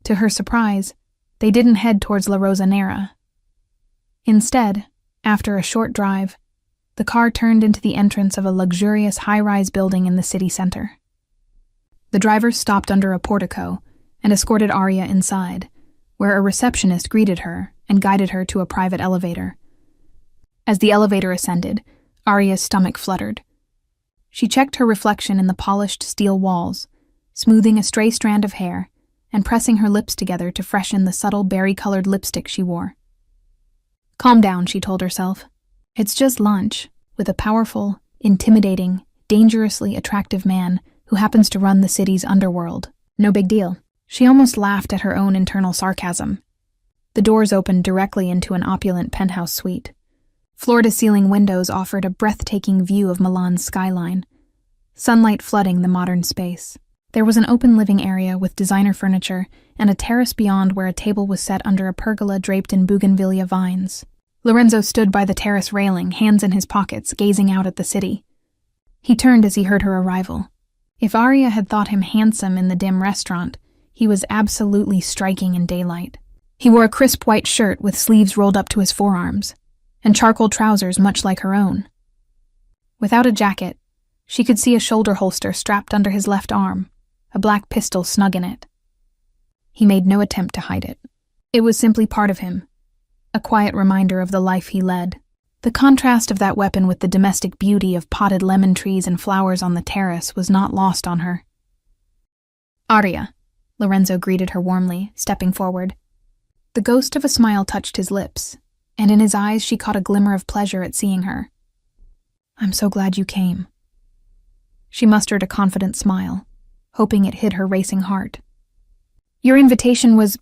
To her surprise, they didn't head towards La Rosanera. Instead, after a short drive, the car turned into the entrance of a luxurious high-rise building in the city center. The driver stopped under a portico and escorted Arya inside, where a receptionist greeted her and guided her to a private elevator. As the elevator ascended, Arya's stomach fluttered. She checked her reflection in the polished steel walls, smoothing a stray strand of hair and pressing her lips together to freshen the subtle berry-colored lipstick she wore. Calm down, she told herself. It's just lunch, with a powerful, intimidating, dangerously attractive man who happens to run the city's underworld. No big deal. She almost laughed at her own internal sarcasm. The doors opened directly into an opulent penthouse suite. Floor-to-ceiling windows offered a breathtaking view of Milan's skyline, sunlight flooding the modern space. There was an open living area with designer furniture and a terrace beyond where a table was set under a pergola draped in bougainvillea vines. Lorenzo stood by the terrace railing, hands in his pockets, gazing out at the city. He turned as he heard her arrival. If Arya had thought him handsome in the dim restaurant, he was absolutely striking in daylight. He wore a crisp white shirt with sleeves rolled up to his forearms, and charcoal trousers much like her own. Without a jacket, she could see a shoulder holster strapped under his left arm, a black pistol snug in it. He made no attempt to hide it. It was simply part of him, a quiet reminder of the life he led. The contrast of that weapon with the domestic beauty of potted lemon trees and flowers on the terrace was not lost on her. "Arya," Lorenzo greeted her warmly, stepping forward. The ghost of a smile touched his lips, and in his eyes she caught a glimmer of pleasure at seeing her. "I'm so glad you came." She mustered a confident smile, hoping it hid her racing heart. "Your invitation was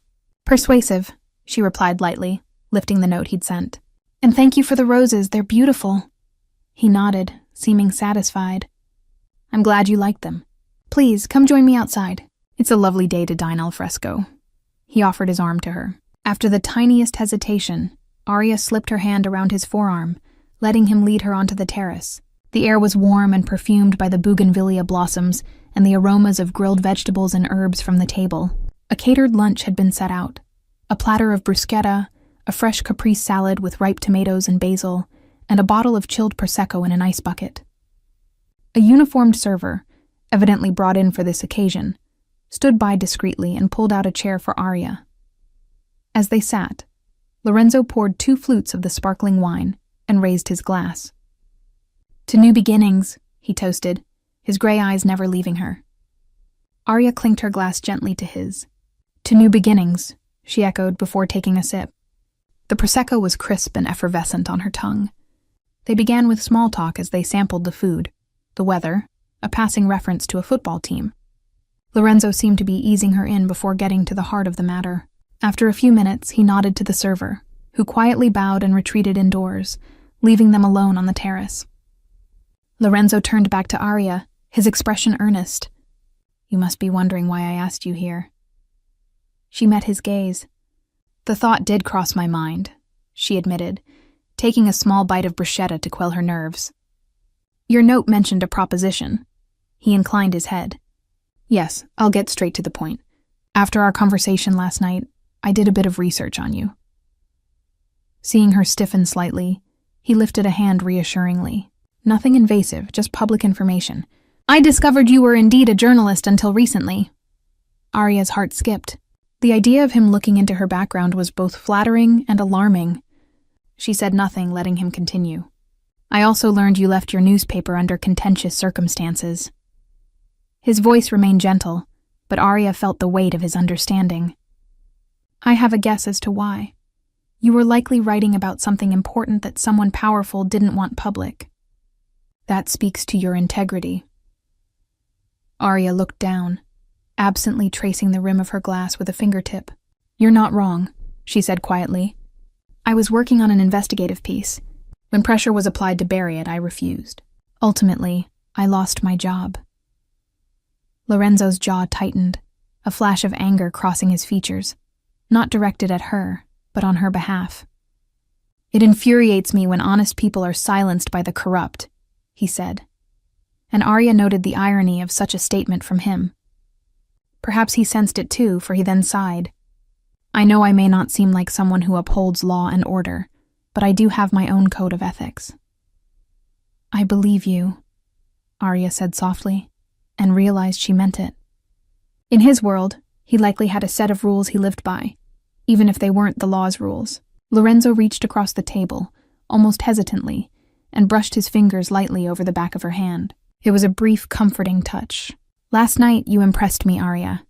persuasive," she replied lightly, lifting the note he'd sent. "And thank you for the roses, they're beautiful." He nodded, seeming satisfied. "I'm glad you liked them. Please, come join me outside. It's a lovely day to dine al fresco." He offered his arm to her. After the tiniest hesitation, Arya slipped her hand around his forearm, letting him lead her onto the terrace. The air was warm and perfumed by the bougainvillea blossoms and the aromas of grilled vegetables and herbs from the table. A catered lunch had been set out. A platter of bruschetta, a fresh caprese salad with ripe tomatoes and basil, and a bottle of chilled prosecco in an ice bucket. A uniformed server, evidently brought in for this occasion, stood by discreetly and pulled out a chair for Arya. As they sat, Lorenzo poured 2 flutes of the sparkling wine and raised his glass. "To new beginnings," he toasted, his gray eyes never leaving her. Arya clinked her glass gently to his. "To new beginnings," she echoed before taking a sip. The prosecco was crisp and effervescent on her tongue. They began with small talk as they sampled the food, the weather, a passing reference to a football team. Lorenzo seemed to be easing her in before getting to the heart of the matter. After a few minutes, he nodded to the server, who quietly bowed and retreated indoors, leaving them alone on the terrace. Lorenzo turned back to Arya, his expression earnest. "You must be wondering why I asked you here." She met his gaze. "The thought did cross my mind," she admitted, taking a small bite of bruschetta to quell her nerves. "Your note mentioned a proposition." He inclined his head. "Yes, I'll get straight to the point. After our conversation last night, I did a bit of research on you." Seeing her stiffen slightly, he lifted a hand reassuringly. "Nothing invasive, just public information. I discovered you were indeed a journalist until recently." Arya's heart skipped. The idea of him looking into her background was both flattering and alarming. She said nothing, letting him continue. "I also learned you left your newspaper under contentious circumstances." His voice remained gentle, but Arya felt the weight of his understanding. "I have a guess as to why. You were likely writing about something important that someone powerful didn't want public. That speaks to your integrity." Arya looked down, absently tracing the rim of her glass with a fingertip. "You're not wrong," she said quietly. "I was working on an investigative piece. When pressure was applied to bury it, I refused. Ultimately, I lost my job." Lorenzo's jaw tightened, a flash of anger crossing his features, not directed at her, but on her behalf. "It infuriates me when honest people are silenced by the corrupt," he said. And Arya noted the irony of such a statement from him. Perhaps he sensed it too, for he then sighed. "I know I may not seem like someone who upholds law and order, but I do have my own code of ethics." "I believe you," Arya said softly, and realized she meant it. In his world, he likely had a set of rules he lived by, even if they weren't the law's rules. Lorenzo reached across the table, almost hesitantly, and brushed his fingers lightly over the back of her hand. It was a brief, comforting touch. "Last night, you impressed me, Arya.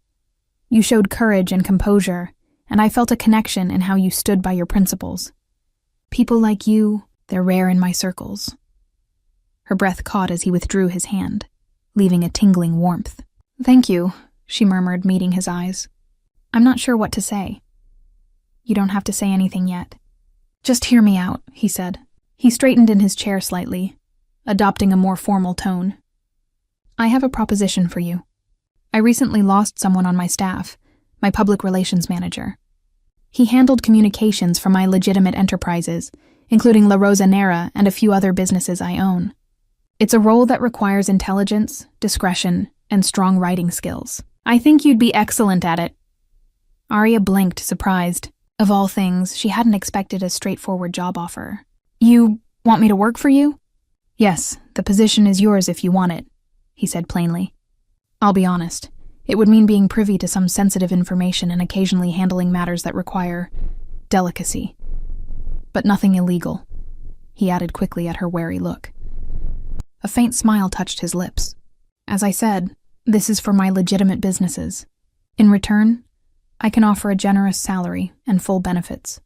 You showed courage and composure, and I felt a connection in how you stood by your principles. People like you, they're rare in my circles." Her breath caught as he withdrew his hand, leaving a tingling warmth. "Thank you," she murmured, meeting his eyes. "I'm not sure what to say." "You don't have to say anything yet. Just hear me out," he said. He straightened in his chair slightly, adopting a more formal tone. "I have a proposition for you. I recently lost someone on my staff, my public relations manager. He handled communications for my legitimate enterprises, including La Rosa Nera and a few other businesses I own. It's a role that requires intelligence, discretion, and strong writing skills. I think you'd be excellent at it." Arya blinked, surprised. Of all things, she hadn't expected a straightforward job offer. "You want me to work for you?" "Yes, the position is yours if you want it," he said plainly. "I'll be honest. It would mean being privy to some sensitive information and occasionally handling matters that require delicacy. But nothing illegal," he added quickly at her wary look. A faint smile touched his lips. "As I said, this is for my legitimate businesses. In return, I can offer a generous salary and full benefits."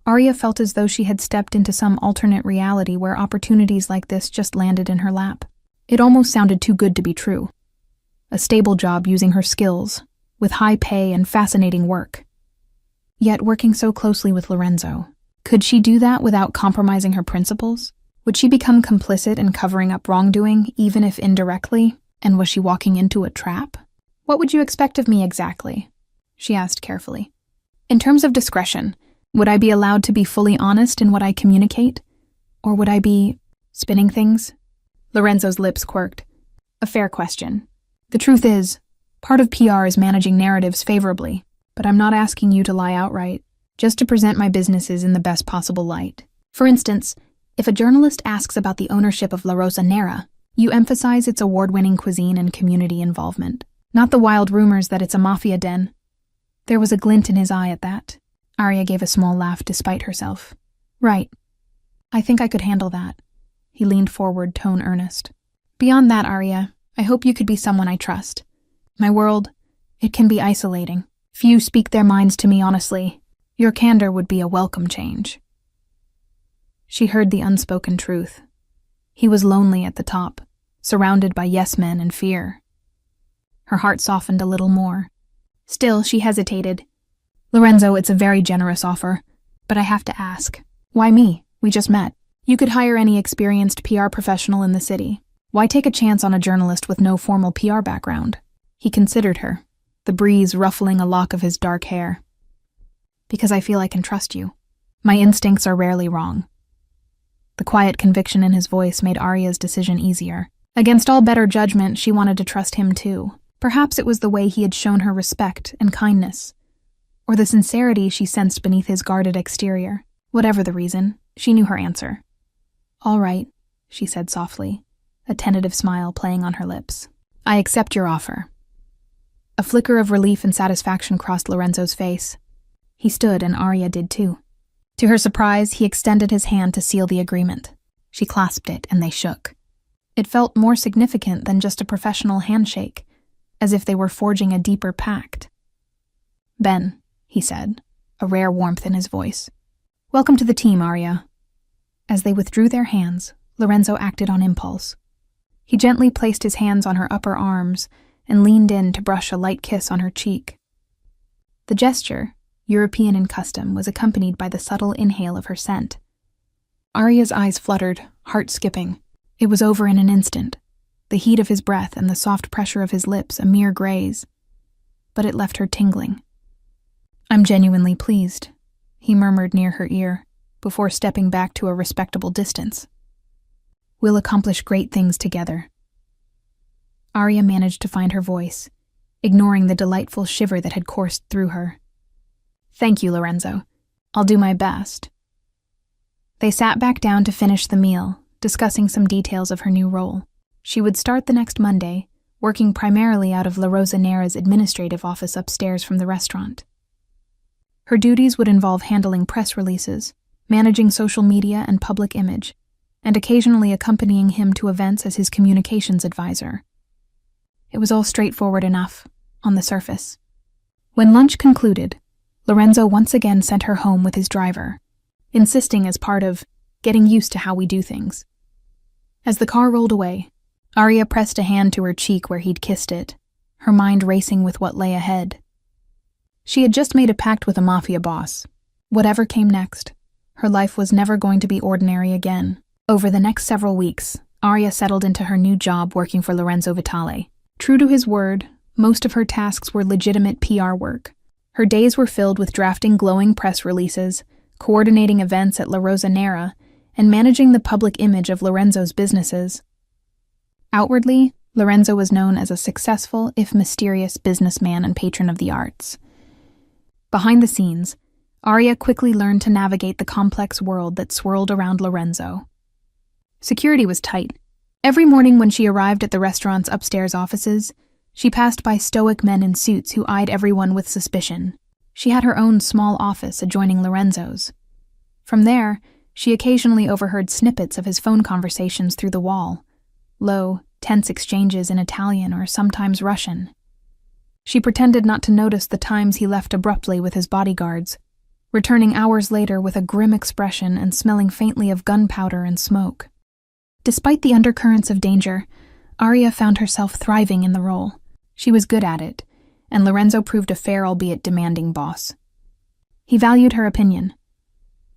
Arya felt as though she had stepped into some alternate reality where opportunities like this just landed in her lap. It almost sounded too good to be true. A stable job using her skills, with high pay and fascinating work. Yet working so closely with Lorenzo, could she do that without compromising her principles? Would she become complicit in covering up wrongdoing, even if indirectly? And was she walking into a trap? "What would you expect of me exactly?" she asked carefully. "In terms of discretion, would I be allowed to be fully honest in what I communicate? Or would I be spinning things? Lorenzo's lips quirked. A fair question. The truth is, part of PR is managing narratives favorably, but I'm not asking you to lie outright, just to present my businesses in the best possible light. For instance, if a journalist asks about the ownership of La Rosa Nera, you emphasize its award-winning cuisine and community involvement, not the wild rumors that it's a mafia den. There was a glint in his eye at that. Arya gave a small laugh despite herself. Right. I think I could handle that. He leaned forward, tone earnest. Beyond that, Arya, I hope you could be someone I trust. My world, it can be isolating. Few speak their minds to me honestly. Your candor would be a welcome change. She heard the unspoken truth. He was lonely at the top, surrounded by yes-men and fear. Her heart softened a little more. Still, she hesitated. Lorenzo, it's a very generous offer, but I have to ask. Why me? We just met. You could hire any experienced PR professional in the city. Why take a chance on a journalist with no formal PR background? He considered her, the breeze ruffling a lock of his dark hair. Because I feel I can trust you. My instincts are rarely wrong. The quiet conviction in his voice made Arya's decision easier. Against all better judgment, she wanted to trust him too. Perhaps it was the way he had shown her respect and kindness, or the sincerity she sensed beneath his guarded exterior. Whatever the reason, she knew her answer. All right, she said softly, a tentative smile playing on her lips. I accept your offer. A flicker of relief and satisfaction crossed Lorenzo's face. He stood, and Arya did too. To her surprise, he extended his hand to seal the agreement. She clasped it, and they shook. It felt more significant than just a professional handshake, as if they were forging a deeper pact. Ben, he said, a rare warmth in his voice. Welcome to the team, Arya. As they withdrew their hands, Lorenzo acted on impulse. He gently placed his hands on her upper arms and leaned in to brush a light kiss on her cheek. The gesture, European in custom, was accompanied by the subtle inhale of her scent. Arya's eyes fluttered, heart skipping. It was over in an instant, the heat of his breath and the soft pressure of his lips a mere graze. But it left her tingling. I'm genuinely pleased, he murmured near her ear, before stepping back to a respectable distance. We'll accomplish great things together. Arya managed to find her voice, ignoring the delightful shiver that had coursed through her. Thank you, Lorenzo. I'll do my best. They sat back down to finish the meal, discussing some details of her new role. She would start the next Monday, working primarily out of La Rosa Nera's administrative office upstairs from the restaurant. Her duties would involve handling press releases, managing social media and public image, and occasionally accompanying him to events as his communications advisor. It was all straightforward enough, on the surface. When lunch concluded, Lorenzo once again sent her home with his driver, insisting as part of getting used to how we do things. As the car rolled away, Arya pressed a hand to her cheek where he'd kissed it, her mind racing with what lay ahead. She had just made a pact with a Mafia boss. Whatever came next, her life was never going to be ordinary again. Over the next several weeks, Arya settled into her new job working for Lorenzo Vitale. True to his word, most of her tasks were legitimate PR work. Her days were filled with drafting glowing press releases, coordinating events at La Rosa Nera, and managing the public image of Lorenzo's businesses. Outwardly, Lorenzo was known as a successful, if mysterious, businessman and patron of the arts. Behind the scenes, Arya quickly learned to navigate the complex world that swirled around Lorenzo. Security was tight. Every morning when she arrived at the restaurant's upstairs offices, she passed by stoic men in suits who eyed everyone with suspicion. She had her own small office adjoining Lorenzo's. From there, she occasionally overheard snippets of his phone conversations through the wall, low, tense exchanges in Italian or sometimes Russian. She pretended not to notice the times he left abruptly with his bodyguards, returning hours later with a grim expression and smelling faintly of gunpowder and smoke. Despite the undercurrents of danger, Arya found herself thriving in the role. She was good at it, and Lorenzo proved a fair albeit demanding boss. He valued her opinion.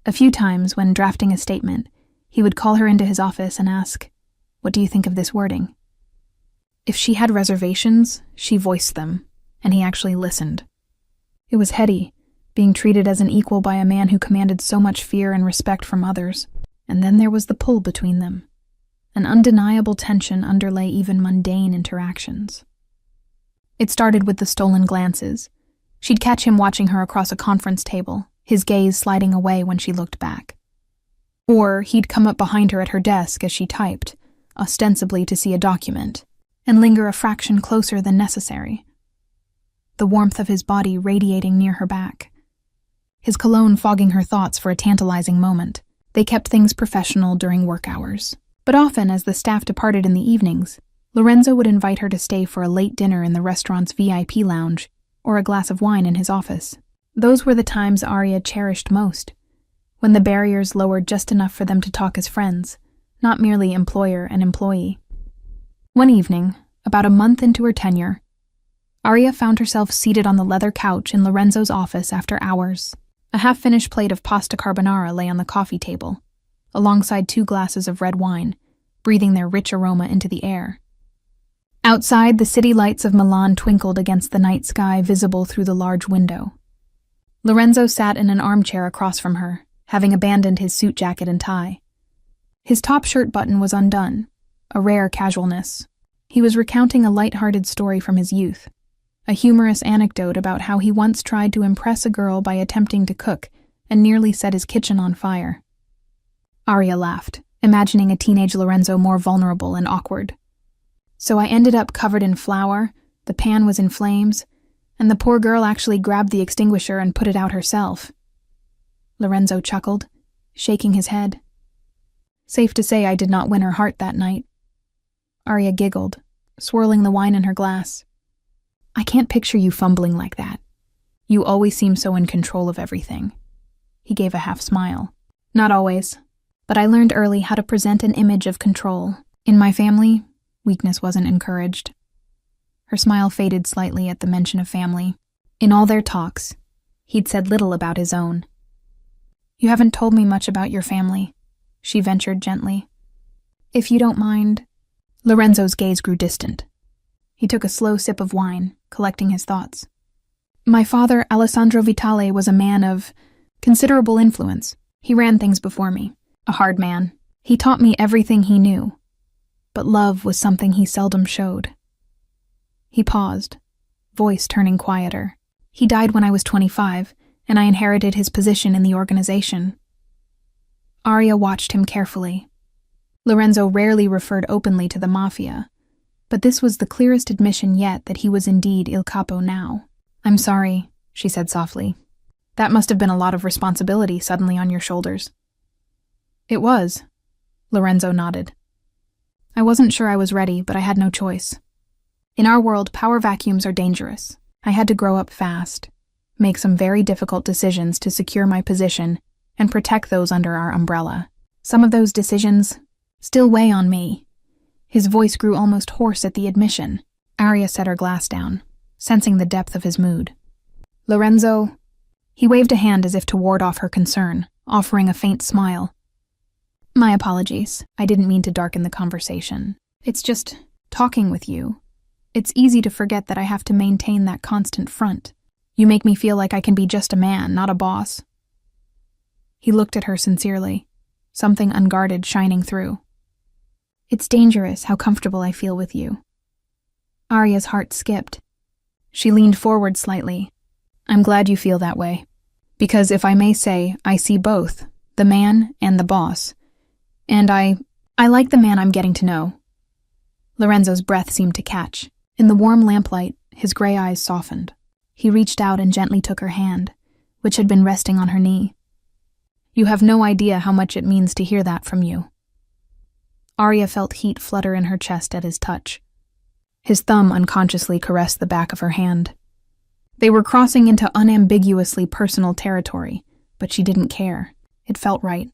A few times, when drafting a statement, he would call her into his office and ask, "What do you think of this wording?" If she had reservations, she voiced them, and he actually listened. It was heady, being treated as an equal by a man who commanded so much fear and respect from others. And then there was the pull between them. An undeniable tension underlay even mundane interactions. It started with the stolen glances. She'd catch him watching her across a conference table, his gaze sliding away when she looked back. Or he'd come up behind her at her desk as she typed, ostensibly to see a document, and linger a fraction closer than necessary. The warmth of his body radiating near her back. His cologne fogging her thoughts for a tantalizing moment. They kept things professional during work hours. But often, as the staff departed in the evenings, Lorenzo would invite her to stay for a late dinner in the restaurant's VIP lounge or a glass of wine in his office. Those were the times Arya cherished most, when the barriers lowered just enough for them to talk as friends, not merely employer and employee. One evening, about a month into her tenure, Arya found herself seated on the leather couch in Lorenzo's office after hours. A half-finished plate of pasta carbonara lay on the coffee table, alongside 2 glasses of red wine, breathing their rich aroma into the air. Outside, the city lights of Milan twinkled against the night sky visible through the large window. Lorenzo sat in an armchair across from her, having abandoned his suit jacket and tie. His top shirt button was undone, a rare casualness. He was recounting a light-hearted story from his youth, a humorous anecdote about how he once tried to impress a girl by attempting to cook and nearly set his kitchen on fire. Arya laughed, imagining a teenage Lorenzo more vulnerable and awkward. So I ended up covered in flour, the pan was in flames, and the poor girl actually grabbed the extinguisher and put it out herself. Lorenzo chuckled, shaking his head. Safe to say I did not win her heart that night. Arya giggled, swirling the wine in her glass. I can't picture you fumbling like that. You always seem so in control of everything. He gave a half smile. Not always, but I learned early how to present an image of control. In my family, weakness wasn't encouraged. Her smile faded slightly at the mention of family. In all their talks, he'd said little about his own. You haven't told me much about your family, she ventured gently. If you don't mind. Lorenzo's gaze grew distant. He took a slow sip of wine, collecting his thoughts. My father, Alessandro Vitale, was a man of considerable influence. He ran things before me. A hard man. He taught me everything he knew. But love was something he seldom showed. He paused, voice turning quieter. He died when I was 25, and I inherited his position in the organization. Arya watched him carefully. Lorenzo rarely referred openly to the Mafia, but this was the clearest admission yet that he was indeed Il Capo now. I'm sorry, she said softly. That must have been a lot of responsibility suddenly on your shoulders. It was, Lorenzo nodded. I wasn't sure I was ready, but I had no choice. In our world, power vacuums are dangerous. I had to grow up fast, make some very difficult decisions to secure my position and protect those under our umbrella. Some of those decisions still weigh on me. His voice grew almost hoarse at the admission. Arya set her glass down, sensing the depth of his mood. Lorenzo, he waved a hand as if to ward off her concern, offering a faint smile. My apologies. I didn't mean to darken the conversation. It's just talking with you. It's easy to forget that I have to maintain that constant front. You make me feel like I can be just a man, not a boss. He looked at her sincerely, something unguarded shining through. It's dangerous how comfortable I feel with you. Arya's heart skipped. She leaned forward slightly. I'm glad you feel that way. Because if I may say, I see both, the man and the boss. And I like the man I'm getting to know. Lorenzo's breath seemed to catch. In the warm lamplight, his gray eyes softened. He reached out and gently took her hand, which had been resting on her knee. You have no idea how much it means to hear that from you. Arya felt heat flutter in her chest at his touch. His thumb unconsciously caressed the back of her hand. They were crossing into unambiguously personal territory, but she didn't care. It felt right.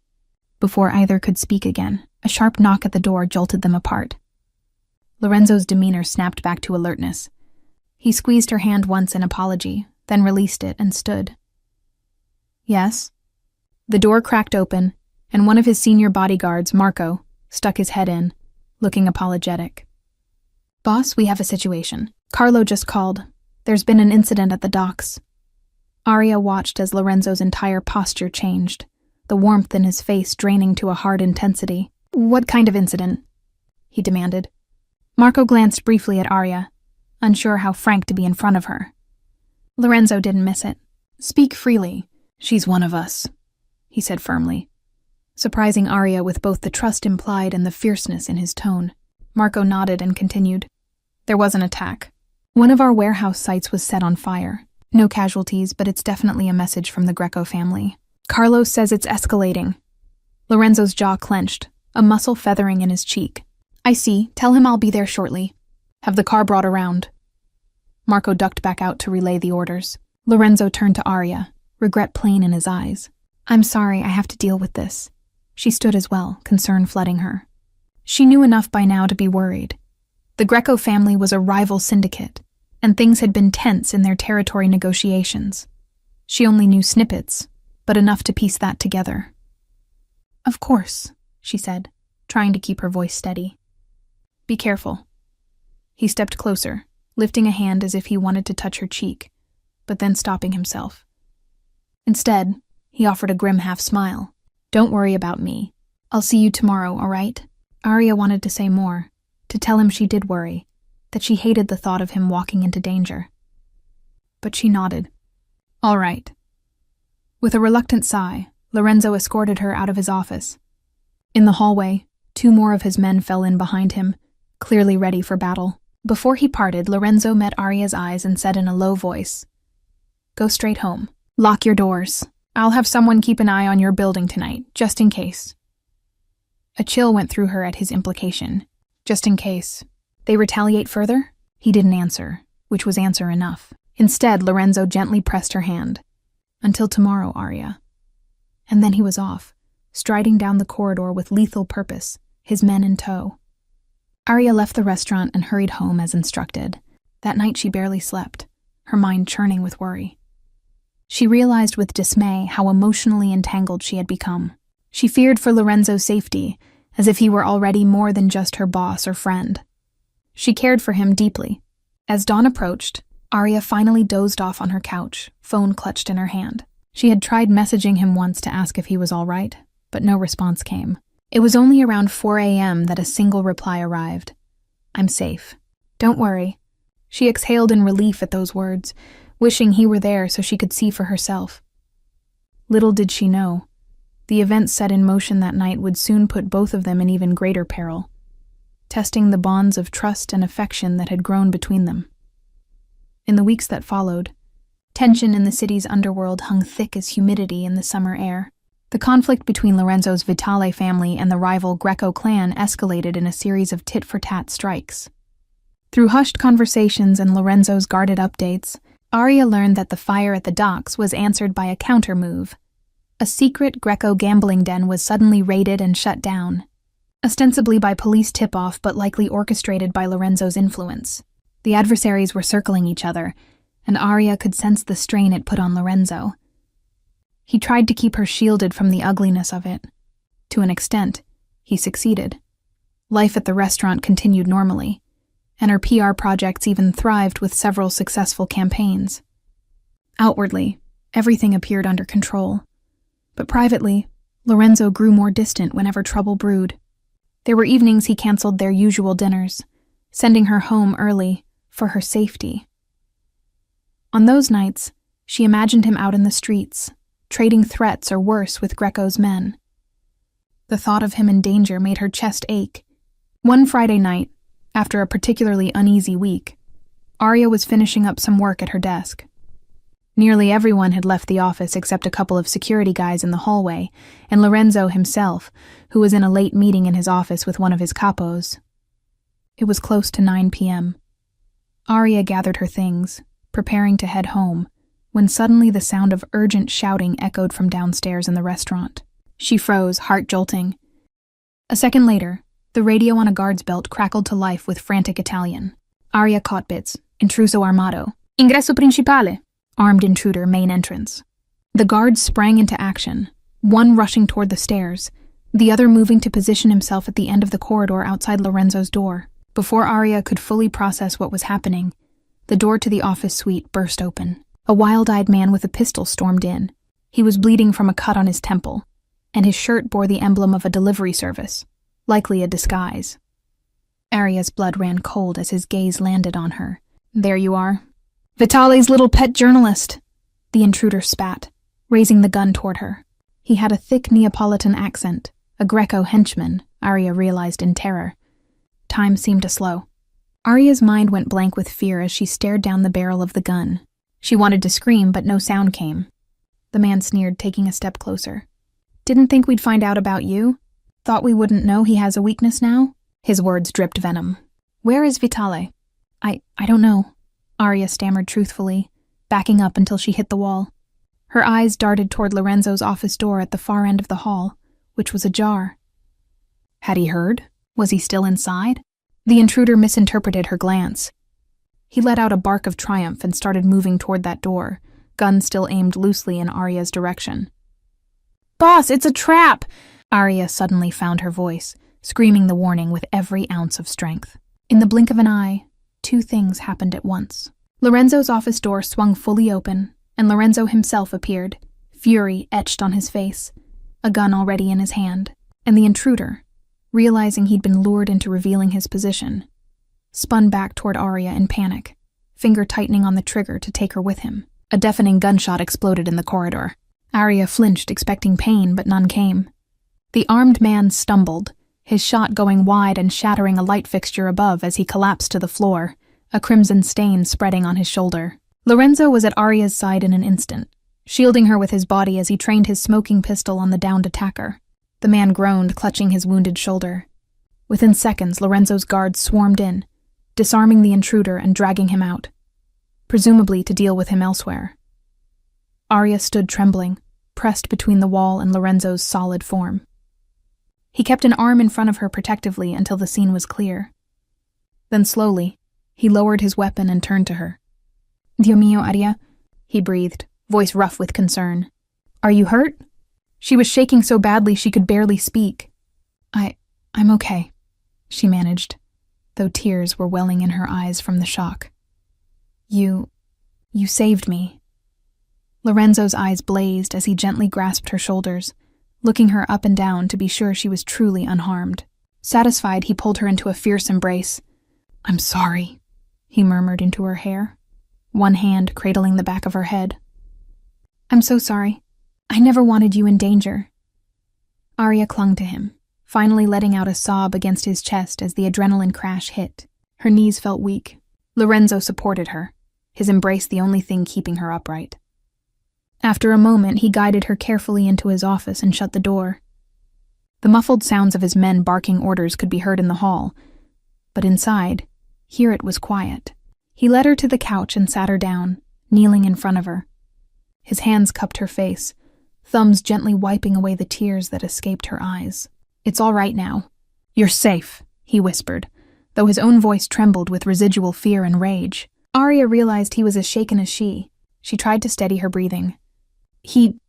Before either could speak again, a sharp knock at the door jolted them apart. Lorenzo's demeanor snapped back to alertness. He squeezed her hand once in apology, then released it and stood. Yes? The door cracked open, and one of his senior bodyguards, Marco, stuck his head in, looking apologetic. Boss, we have a situation. Carlo just called. There's been an incident at the docks. Arya watched as Lorenzo's entire posture changed, the warmth in his face draining to a hard intensity. "What kind of incident?" he demanded. Marco glanced briefly at Arya, unsure how frank to be in front of her. Lorenzo didn't miss it. "Speak freely. She's one of us," he said firmly, surprising Arya with both the trust implied and the fierceness in his tone. Marco nodded and continued. "There was an attack. One of our warehouse sites was set on fire. No casualties, but it's definitely a message from the Greco family. Carlos says it's escalating." Lorenzo's jaw clenched, a muscle feathering in his cheek. "I see. Tell him I'll be there shortly. Have the car brought around." Marco ducked back out to relay the orders. Lorenzo turned to Arya, regret plain in his eyes. "I'm sorry, I have to deal with this." She stood as well, concern flooding her. She knew enough by now to be worried. The Greco family was a rival syndicate, and things had been tense in their territory negotiations. She only knew snippets, but enough to piece that together. "Of course," she said, trying to keep her voice steady. "Be careful." He stepped closer, lifting a hand as if he wanted to touch her cheek, but then stopping himself. Instead, he offered a grim half-smile. "Don't worry about me. I'll see you tomorrow, all right?" Arya wanted to say more, to tell him she did worry, that she hated the thought of him walking into danger. But she nodded. "All right." With a reluctant sigh, Lorenzo escorted her out of his office. In the hallway, 2 more of his men fell in behind him, clearly ready for battle. Before he parted, Lorenzo met Arya's eyes and said in a low voice, "Go straight home. Lock your doors. I'll have someone keep an eye on your building tonight, just in case." A chill went through her at his implication. Just in case. They retaliate further? He didn't answer, which was answer enough. Instead, Lorenzo gently pressed her hand. "Until tomorrow, Arya." And then he was off, striding down the corridor with lethal purpose, his men in tow. Arya left the restaurant and hurried home as instructed. That night she barely slept, her mind churning with worry. She realized with dismay how emotionally entangled she had become. She feared for Lorenzo's safety, as if he were already more than just her boss or friend. She cared for him deeply. As dawn approached, Arya finally dozed off on her couch, phone clutched in her hand. She had tried messaging him once to ask if he was all right, but no response came. It was only around 4 a.m. that a single reply arrived. "I'm safe. Don't worry." She exhaled in relief at those words, wishing he were there so she could see for herself. Little did she know, the events set in motion that night would soon put both of them in even greater peril, testing the bonds of trust and affection that had grown between them. In the weeks that followed, tension in the city's underworld hung thick as humidity in the summer air. The conflict between Lorenzo's Vitale family and the rival Greco clan escalated in a series of tit-for-tat strikes. Through hushed conversations and Lorenzo's guarded updates, Arya learned that the fire at the docks was answered by a counter-move. A secret Greco gambling den was suddenly raided and shut down, ostensibly by police tip-off but likely orchestrated by Lorenzo's influence. The adversaries were circling each other, and Arya could sense the strain it put on Lorenzo. He tried to keep her shielded from the ugliness of it. To an extent, he succeeded. Life at the restaurant continued normally, and her PR projects even thrived with several successful campaigns. Outwardly, everything appeared under control. But privately, Lorenzo grew more distant whenever trouble brewed. There were evenings he canceled their usual dinners, sending her home early for her safety. On those nights, she imagined him out in the streets, trading threats or worse with Greco's men. The thought of him in danger made her chest ache. One Friday night, after a particularly uneasy week, Arya was finishing up some work at her desk. Nearly everyone had left the office except a couple of security guys in the hallway, and Lorenzo himself, who was in a late meeting in his office with one of his capos. It was close to 9 p.m. Arya gathered her things, preparing to head home, when suddenly the sound of urgent shouting echoed from downstairs in the restaurant. She froze, heart jolting. A second later, the radio on a guard's belt crackled to life with frantic Italian. Arya caught bits. Intruso armato. Ingresso principale. Armed intruder, main entrance. The guards sprang into action, one rushing toward the stairs, the other moving to position himself at the end of the corridor outside Lorenzo's door. Before Arya could fully process what was happening, the door to the office suite burst open. A wild-eyed man with a pistol stormed in. He was bleeding from a cut on his temple. and his shirt bore the emblem of a delivery service, likely a disguise. Arya's blood ran cold as his gaze landed on her. "There you are. Vitale's little pet journalist," the intruder spat, raising the gun toward her. He had a thick Neapolitan accent, a Greco henchman, Arya realized in terror. Time seemed to slow. Arya's mind went blank with fear as she stared down the barrel of the gun. She wanted to scream, but no sound came. The man sneered, taking a step closer. "Didn't think we'd find out about you? Thought we wouldn't know he has a weakness now?" His words dripped venom. "Where is Vitale?" I don't know," Arya stammered truthfully, backing up until she hit the wall. Her eyes darted toward Lorenzo's office door at the far end of the hall, which was ajar. Had he heard? Was he still inside? The intruder misinterpreted her glance. He let out a bark of triumph and started moving toward that door, gun still aimed loosely in Arya's direction. "Boss, it's a trap!" Arya suddenly found her voice, screaming the warning with every ounce of strength. In the blink of an eye, two things happened at once. Lorenzo's office door swung fully open, and Lorenzo himself appeared, fury etched on his face, a gun already in his hand, and the intruder, realizing he'd been lured into revealing his position, spun back toward Arya in panic, finger tightening on the trigger to take her with him. A deafening gunshot exploded in the corridor. Arya flinched, expecting pain, but none came. The armed man stumbled, his shot going wide and shattering a light fixture above as he collapsed to the floor, a crimson stain spreading on his shoulder. Lorenzo was at Arya's side in an instant, shielding her with his body as he trained his smoking pistol on the downed attacker. The man groaned, clutching his wounded shoulder. Within seconds, Lorenzo's guards swarmed in, disarming the intruder and dragging him out, presumably to deal with him elsewhere. Arya stood trembling, pressed between the wall and Lorenzo's solid form. He kept an arm in front of her protectively until the scene was clear. Then slowly, he lowered his weapon and turned to her. "Dios mío, Arya," he breathed, voice rough with concern. "Are you hurt?" She was shaking so badly she could barely speak. I'm okay," she managed, though tears were welling in her eyes from the shock. You saved me." Lorenzo's eyes blazed as he gently grasped her shoulders, looking her up and down to be sure she was truly unharmed. Satisfied, he pulled her into a fierce embrace. "I'm sorry," he murmured into her hair, one hand cradling the back of her head. "I'm so sorry. I never wanted you in danger." Arya clung to him, finally letting out a sob against his chest as the adrenaline crash hit. Her knees felt weak. Lorenzo supported her, his embrace the only thing keeping her upright. After a moment, he guided her carefully into his office and shut the door. The muffled sounds of his men barking orders could be heard in the hall, but inside, here it was quiet. He led her to the couch and sat her down, kneeling in front of her. His hands cupped her face, thumbs gently wiping away the tears that escaped her eyes. "It's all right now. You're safe," he whispered, though his own voice trembled with residual fear and rage. Arya realized he was as shaken as she. She tried to steady her breathing. He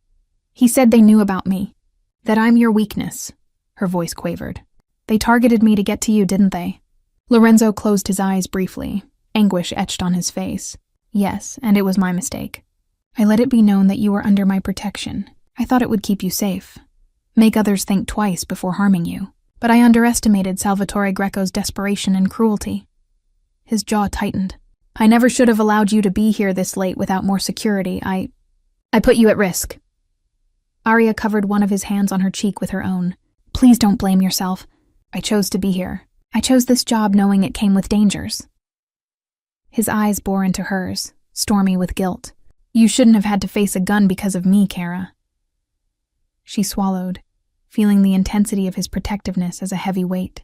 said they knew about me, that I'm your weakness," her voice quavered. "They targeted me to get to you, didn't they?" Lorenzo closed his eyes briefly, anguish etched on his face. "Yes, and it was my mistake. I let it be known that you were under my protection. I thought it would keep you safe, make others think twice before harming you. But I underestimated Salvatore Greco's desperation and cruelty." His jaw tightened. "I never should have allowed you to be here this late without more security. I put you at risk." Arya covered one of his hands on her cheek with her own. "Please don't blame yourself. I chose to be here. I chose this job knowing it came with dangers." His eyes bore into hers, stormy with guilt. "You shouldn't have had to face a gun because of me, Kara." She swallowed, feeling the intensity of his protectiveness as a heavy weight.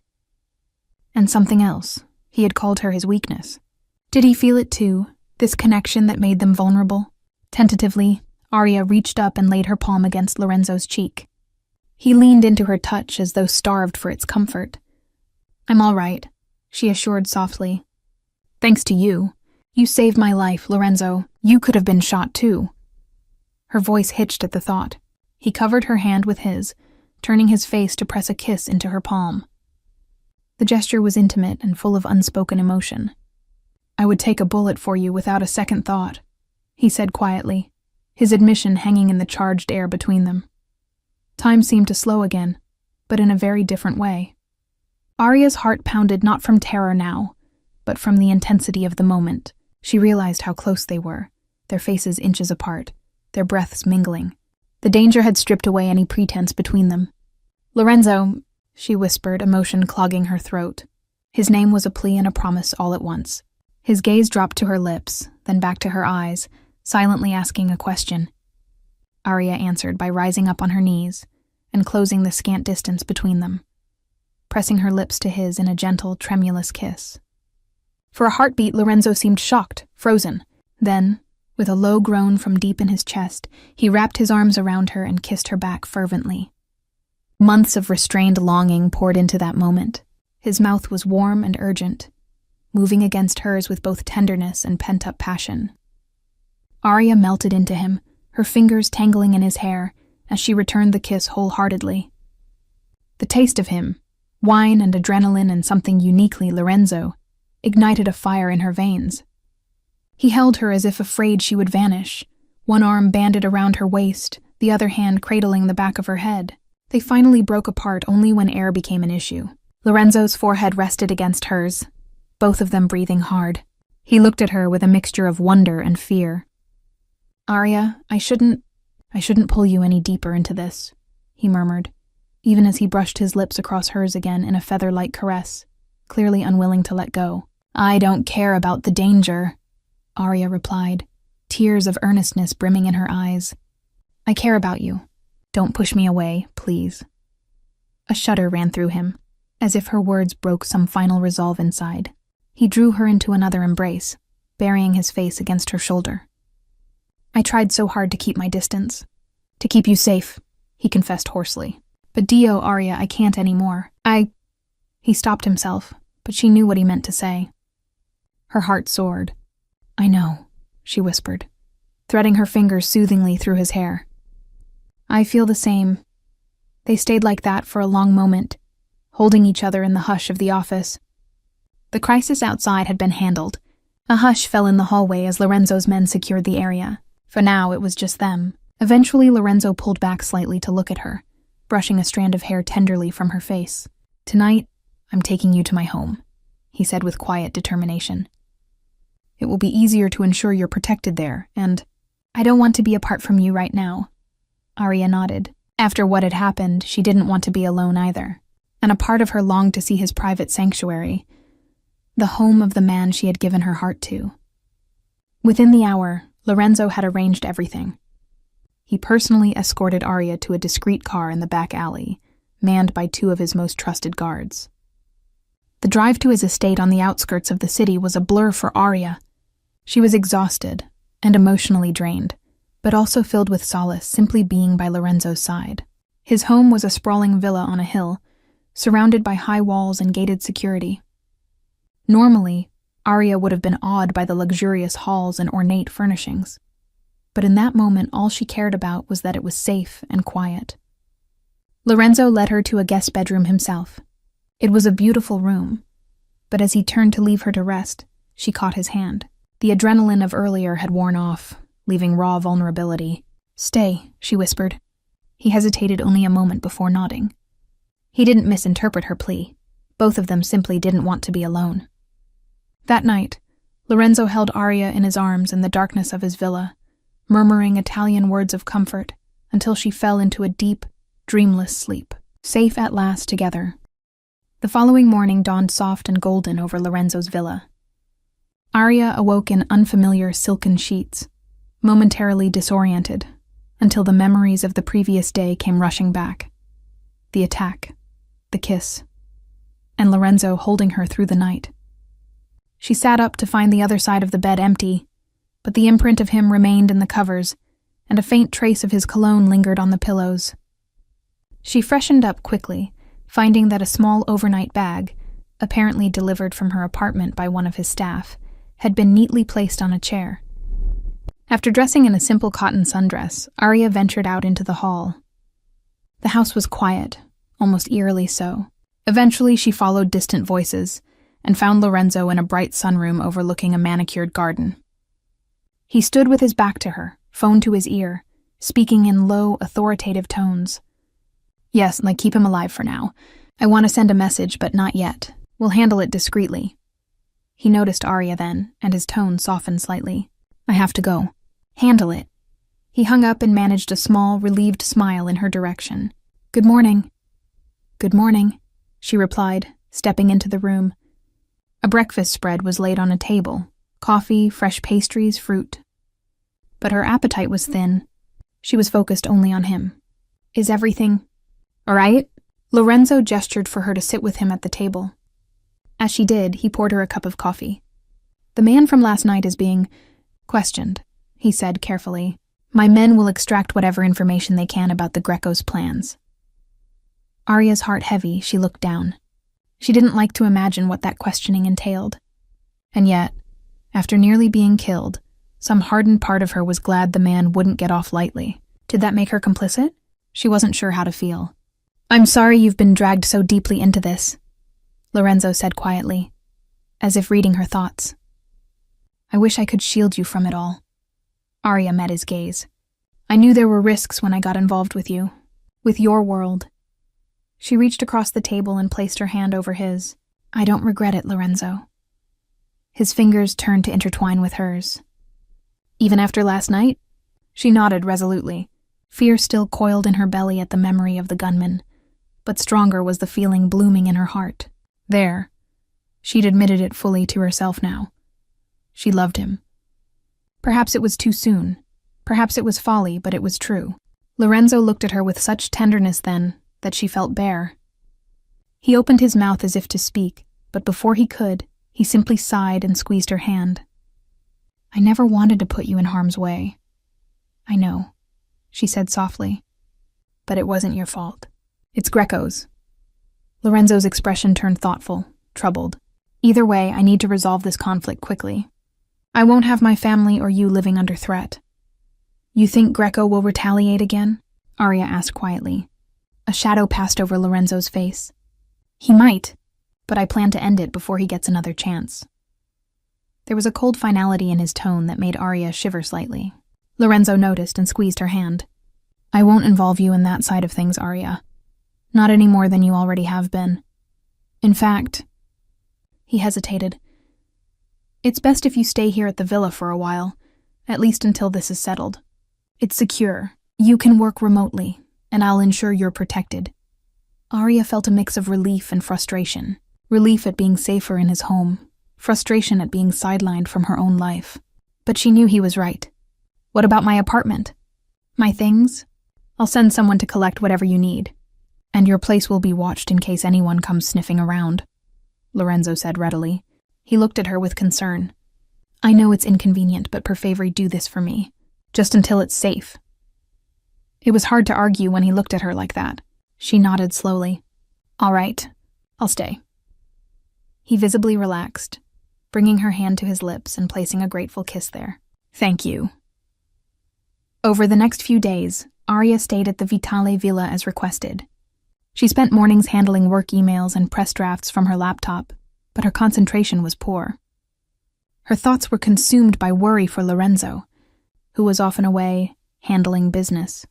And something else. He had called her his weakness. Did he feel it too, this connection that made them vulnerable? Tentatively, Arya reached up and laid her palm against Lorenzo's cheek. He leaned into her touch as though starved for its comfort. "I'm all right," she assured softly. "Thanks to you. You saved my life, Lorenzo. You could have been shot too." Her voice hitched at the thought. He covered her hand with his, turning his face to press a kiss into her palm. The gesture was intimate and full of unspoken emotion. "I would take a bullet for you without a second thought," he said quietly, his admission hanging in the charged air between them. Time seemed to slow again, but in a very different way. Arya's heart pounded not from terror now, but from the intensity of the moment. She realized how close they were, their faces inches apart, their breaths mingling. The danger had stripped away any pretense between them. "Lorenzo," she whispered, emotion clogging her throat. His name was a plea and a promise all at once. His gaze dropped to her lips, then back to her eyes, silently asking a question. Arya answered by rising up on her knees and closing the scant distance between them, pressing her lips to his in a gentle, tremulous kiss. For a heartbeat, Lorenzo seemed shocked, frozen. Then, with a low groan from deep in his chest, he wrapped his arms around her and kissed her back fervently. Months of restrained longing poured into that moment. His mouth was warm and urgent, moving against hers with both tenderness and pent-up passion. Arya melted into him, her fingers tangling in his hair as she returned the kiss wholeheartedly. The taste of him, wine and adrenaline and something uniquely Lorenzo, ignited a fire in her veins. He held her as if afraid she would vanish, one arm banded around her waist, the other hand cradling the back of her head. They finally broke apart only when air became an issue. Lorenzo's forehead rested against hers, both of them breathing hard. He looked at her with a mixture of wonder and fear. "Arya, I shouldn't pull you any deeper into this," he murmured, even as he brushed his lips across hers again in a feather-like caress, clearly unwilling to let go. "I don't care about the danger," Arya replied, tears of earnestness brimming in her eyes. "I care about you. Don't push me away, please." A shudder ran through him, as if her words broke some final resolve inside. He drew her into another embrace, burying his face against her shoulder. "I tried so hard to keep my distance. To keep you safe," he confessed hoarsely. "But Dio, Arya, I can't anymore. He stopped himself, but she knew what he meant to say. Her heart soared. "I know," she whispered, threading her fingers soothingly through his hair. "I feel the same." They stayed like that for a long moment, holding each other in the hush of the office. The crisis outside had been handled. A hush fell in the hallway as Lorenzo's men secured the area. For now, it was just them. Eventually, Lorenzo pulled back slightly to look at her, brushing a strand of hair tenderly from her face. "Tonight, I'm taking you to my home," he said with quiet determination. "It will be easier to ensure you're protected there, and I don't want to be apart from you right now." Arya nodded. After what had happened, she didn't want to be alone either, and a part of her longed to see his private sanctuary, the home of the man she had given her heart to. Within the hour, Lorenzo had arranged everything. He personally escorted Arya to a discreet car in the back alley, manned by 2 of his most trusted guards. The drive to his estate on the outskirts of the city was a blur for Arya. She was exhausted and emotionally drained, but also filled with solace simply being by Lorenzo's side. His home was a sprawling villa on a hill, surrounded by high walls and gated security. Normally, Arya would have been awed by the luxurious halls and ornate furnishings, but in that moment all she cared about was that it was safe and quiet. Lorenzo led her to a guest bedroom himself. It was a beautiful room, but as he turned to leave her to rest, she caught his hand. The adrenaline of earlier had worn off, leaving raw vulnerability. "Stay," she whispered. He hesitated only a moment before nodding. He didn't misinterpret her plea. Both of them simply didn't want to be alone. That night, Lorenzo held Arya in his arms in the darkness of his villa, murmuring Italian words of comfort until she fell into a deep, dreamless sleep, safe at last together. The following morning dawned soft and golden over Lorenzo's villa. Arya awoke in unfamiliar silken sheets, momentarily disoriented, until the memories of the previous day came rushing back. The attack, the kiss, and Lorenzo holding her through the night. She sat up to find the other side of the bed empty, but the imprint of him remained in the covers, and a faint trace of his cologne lingered on the pillows. She freshened up quickly, finding that a small overnight bag, apparently delivered from her apartment by one of his staff, had been neatly placed on a chair. After dressing in a simple cotton sundress, Arya ventured out into the hall. The house was quiet, almost eerily so. Eventually, she followed distant voices and found Lorenzo in a bright sunroom overlooking a manicured garden. He stood with his back to her, phone to his ear, speaking in low, authoritative tones. Yes, like keep him alive for now. I want to send a message, but not yet. We'll handle it discreetly. He noticed Arya then, and his tone softened slightly. I have to go. Handle it. He hung up and managed a small, relieved smile in her direction. Good morning. Good morning, she replied, stepping into the room. A breakfast spread was laid on a table. Coffee, fresh pastries, fruit. But her appetite was thin. She was focused only on him. Is everything all right? Lorenzo gestured for her to sit with him at the table. As she did, he poured her a cup of coffee. The man from last night is being questioned, he said carefully. My men will extract whatever information they can about the Greco's plans. Arya's heart heavy, she looked down. She didn't like to imagine what that questioning entailed. And yet, after nearly being killed, some hardened part of her was glad the man wouldn't get off lightly. Did that make her complicit? She wasn't sure how to feel. I'm sorry you've been dragged so deeply into this, Lorenzo said quietly, as if reading her thoughts. I wish I could shield you from it all. Arya met his gaze. I knew there were risks when I got involved with you, with your world. She reached across the table and placed her hand over his. I don't regret it, Lorenzo. His fingers turned to intertwine with hers. Even after last night? She nodded resolutely. Fear still coiled in her belly at the memory of the gunman, but stronger was the feeling blooming in her heart. There. She'd admitted it fully to herself now. She loved him. Perhaps it was too soon. Perhaps it was folly, but it was true. Lorenzo looked at her with such tenderness then that she felt bare. He opened his mouth as if to speak, but before he could, he simply sighed and squeezed her hand. I never wanted to put you in harm's way. I know, she said softly. But it wasn't your fault. It's Greco's. Lorenzo's expression turned thoughtful, troubled. Either way, I need to resolve this conflict quickly. I won't have my family or you living under threat. You think Greco will retaliate again? Arya asked quietly. A shadow passed over Lorenzo's face. He might, but I plan to end it before he gets another chance. There was a cold finality in his tone that made Arya shiver slightly. Lorenzo noticed and squeezed her hand. I won't involve you in that side of things, Arya. Not any more than you already have been. In fact, he hesitated. It's best if you stay here at the villa for a while, at least until this is settled. It's secure. You can work remotely, and I'll ensure you're protected. Arya felt a mix of relief and frustration. Relief at being safer in his home, frustration at being sidelined from her own life. But she knew he was right. What about my apartment? My things? I'll send someone to collect whatever you need. And your place will be watched in case anyone comes sniffing around, Lorenzo said readily. He looked at her with concern. I know it's inconvenient, but per favor, do this for me. Just until it's safe. It was hard to argue when he looked at her like that. She nodded slowly. All right, I'll stay. He visibly relaxed, bringing her hand to his lips and placing a grateful kiss there. Thank you. Over the next few days, Arya stayed at the Vitale Villa as requested. She spent mornings handling work emails and press drafts from her laptop, but her concentration was poor. Her thoughts were consumed by worry for Lorenzo, who was often away, handling business.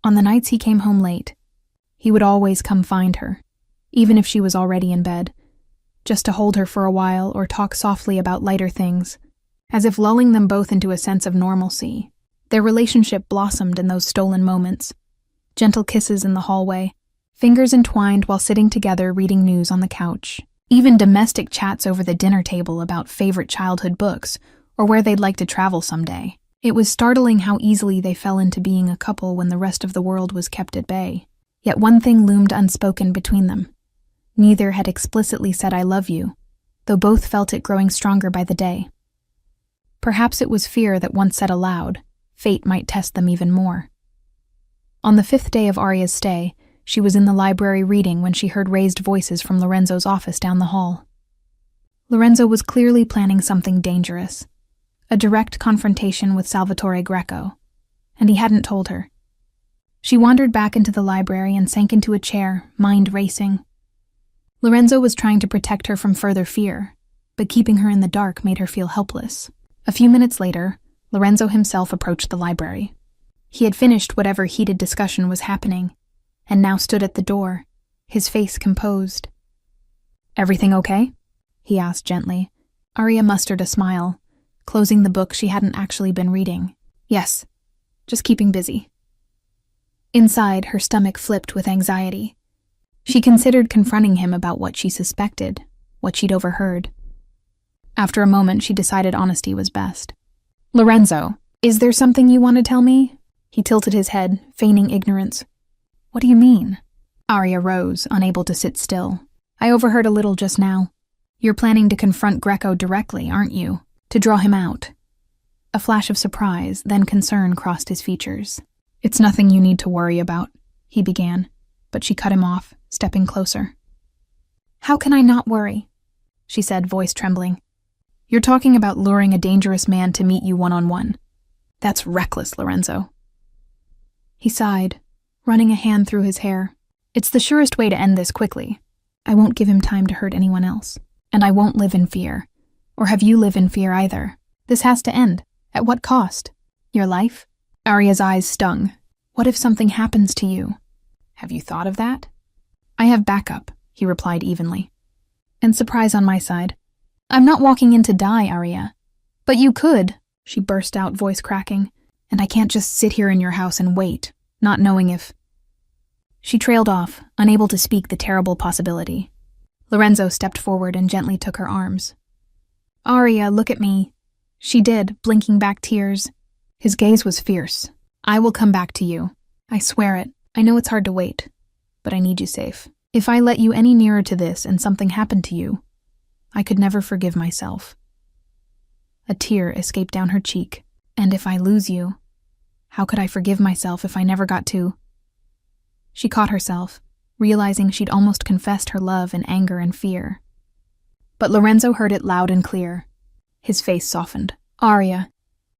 On the nights he came home late, he would always come find her, even if she was already in bed, just to hold her for a while or talk softly about lighter things, as if lulling them both into a sense of normalcy. Their relationship blossomed in those stolen moments. Gentle kisses in the hallway, fingers entwined while sitting together reading news on the couch, even domestic chats over the dinner table about favorite childhood books or where they'd like to travel someday. It was startling how easily they fell into being a couple when the rest of the world was kept at bay. Yet one thing loomed unspoken between them. Neither had explicitly said I love you, though both felt it growing stronger by the day. Perhaps it was fear that once said aloud, fate might test them even more. On the 5th day of Arya's stay, she was in the library reading when she heard raised voices from Lorenzo's office down the hall. Lorenzo was clearly planning something dangerous, a direct confrontation with Salvatore Greco, and he hadn't told her. She wandered back into the library and sank into a chair, mind racing. Lorenzo was trying to protect her from further fear, but keeping her in the dark made her feel helpless. A few minutes later, Lorenzo himself approached the library. He had finished whatever heated discussion was happening, and now stood at the door, his face composed. "Everything okay?" he asked gently. Arya mustered a smile, closing the book she hadn't actually been reading. "Yes, just keeping busy." Inside, her stomach flipped with anxiety. She considered confronting him about what she suspected, what she'd overheard. After a moment, she decided honesty was best. "Lorenzo, is there something you want to tell me?" He tilted his head, feigning ignorance. "What do you mean?" Arya rose, unable to sit still. "I overheard a little just now. You're planning to confront Greco directly, aren't you? To draw him out." A flash of surprise, then concern crossed his features. "It's nothing you need to worry about," he began, but she cut him off, stepping closer. "How can I not worry?" she said, voice trembling. "You're talking about luring a dangerous man to meet you one-on-one. That's reckless, Lorenzo." He sighed, running a hand through his hair. "It's the surest way to end this quickly. I won't give him time to hurt anyone else, and I won't live in fear, or have you live in fear either. This has to end. At what cost? Your life?" Arya's eyes stung. "What if something happens to you? Have you thought of that?" "I have backup," he replied evenly. "And surprise on my side. I'm not walking in to die, Arya." "But you could," she burst out, voice cracking. "And I can't just sit here in your house and wait, not knowing if—" She trailed off, unable to speak the terrible possibility. Lorenzo stepped forward and gently took her arms. "Arya, look at me." She did, blinking back tears. His gaze was fierce. "I will come back to you. I swear it. I know it's hard to wait, but I need you safe. If I let you any nearer to this and something happened to you, I could never forgive myself." A tear escaped down her cheek. "And if I lose you, how could I forgive myself if I never got to—" She caught herself, realizing she'd almost confessed her love in anger and fear. But Lorenzo heard it loud and clear. His face softened. "Arya,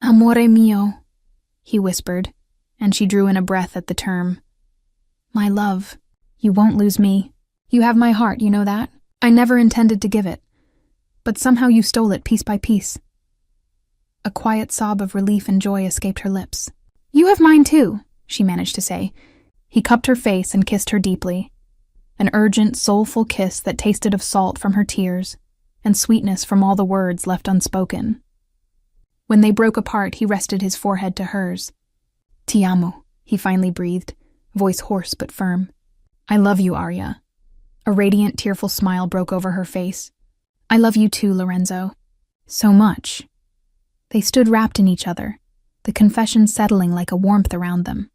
amore mio," he whispered, and she drew in a breath at the term. "My love, you won't lose me. You have my heart, you know that? I never intended to give it. But somehow you stole it piece by piece." A quiet sob of relief and joy escaped her lips. "You have mine too," she managed to say. He cupped her face and kissed her deeply. An urgent, soulful kiss that tasted of salt from her tears and sweetness from all the words left unspoken. When they broke apart, he rested his forehead to hers. "Ti amo," he finally breathed, voice hoarse but firm. "I love you, Arya." A radiant, tearful smile broke over her face. "I love you too, Lorenzo. So much." They stood wrapped in each other, the confession settling like a warmth around them.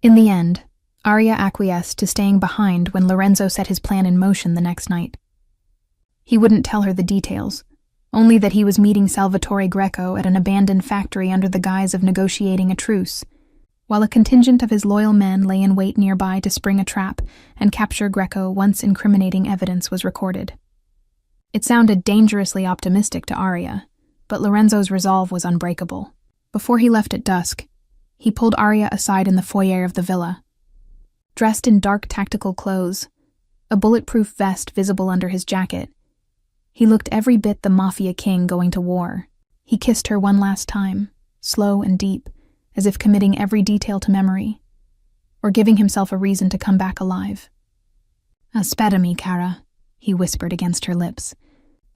In the end, Arya acquiesced to staying behind when Lorenzo set his plan in motion the next night. He wouldn't tell her the details, only that he was meeting Salvatore Greco at an abandoned factory under the guise of negotiating a truce, while a contingent of his loyal men lay in wait nearby to spring a trap and capture Greco once incriminating evidence was recorded. It sounded dangerously optimistic to Arya, but Lorenzo's resolve was unbreakable. Before he left at dusk, he pulled Arya aside in the foyer of the villa. Dressed in dark tactical clothes, a bulletproof vest visible under his jacket, he looked every bit the Mafia king going to war. He kissed her one last time, slow and deep, as if committing every detail to memory, or giving himself a reason to come back alive. "Aspettami, cara," he whispered against her lips.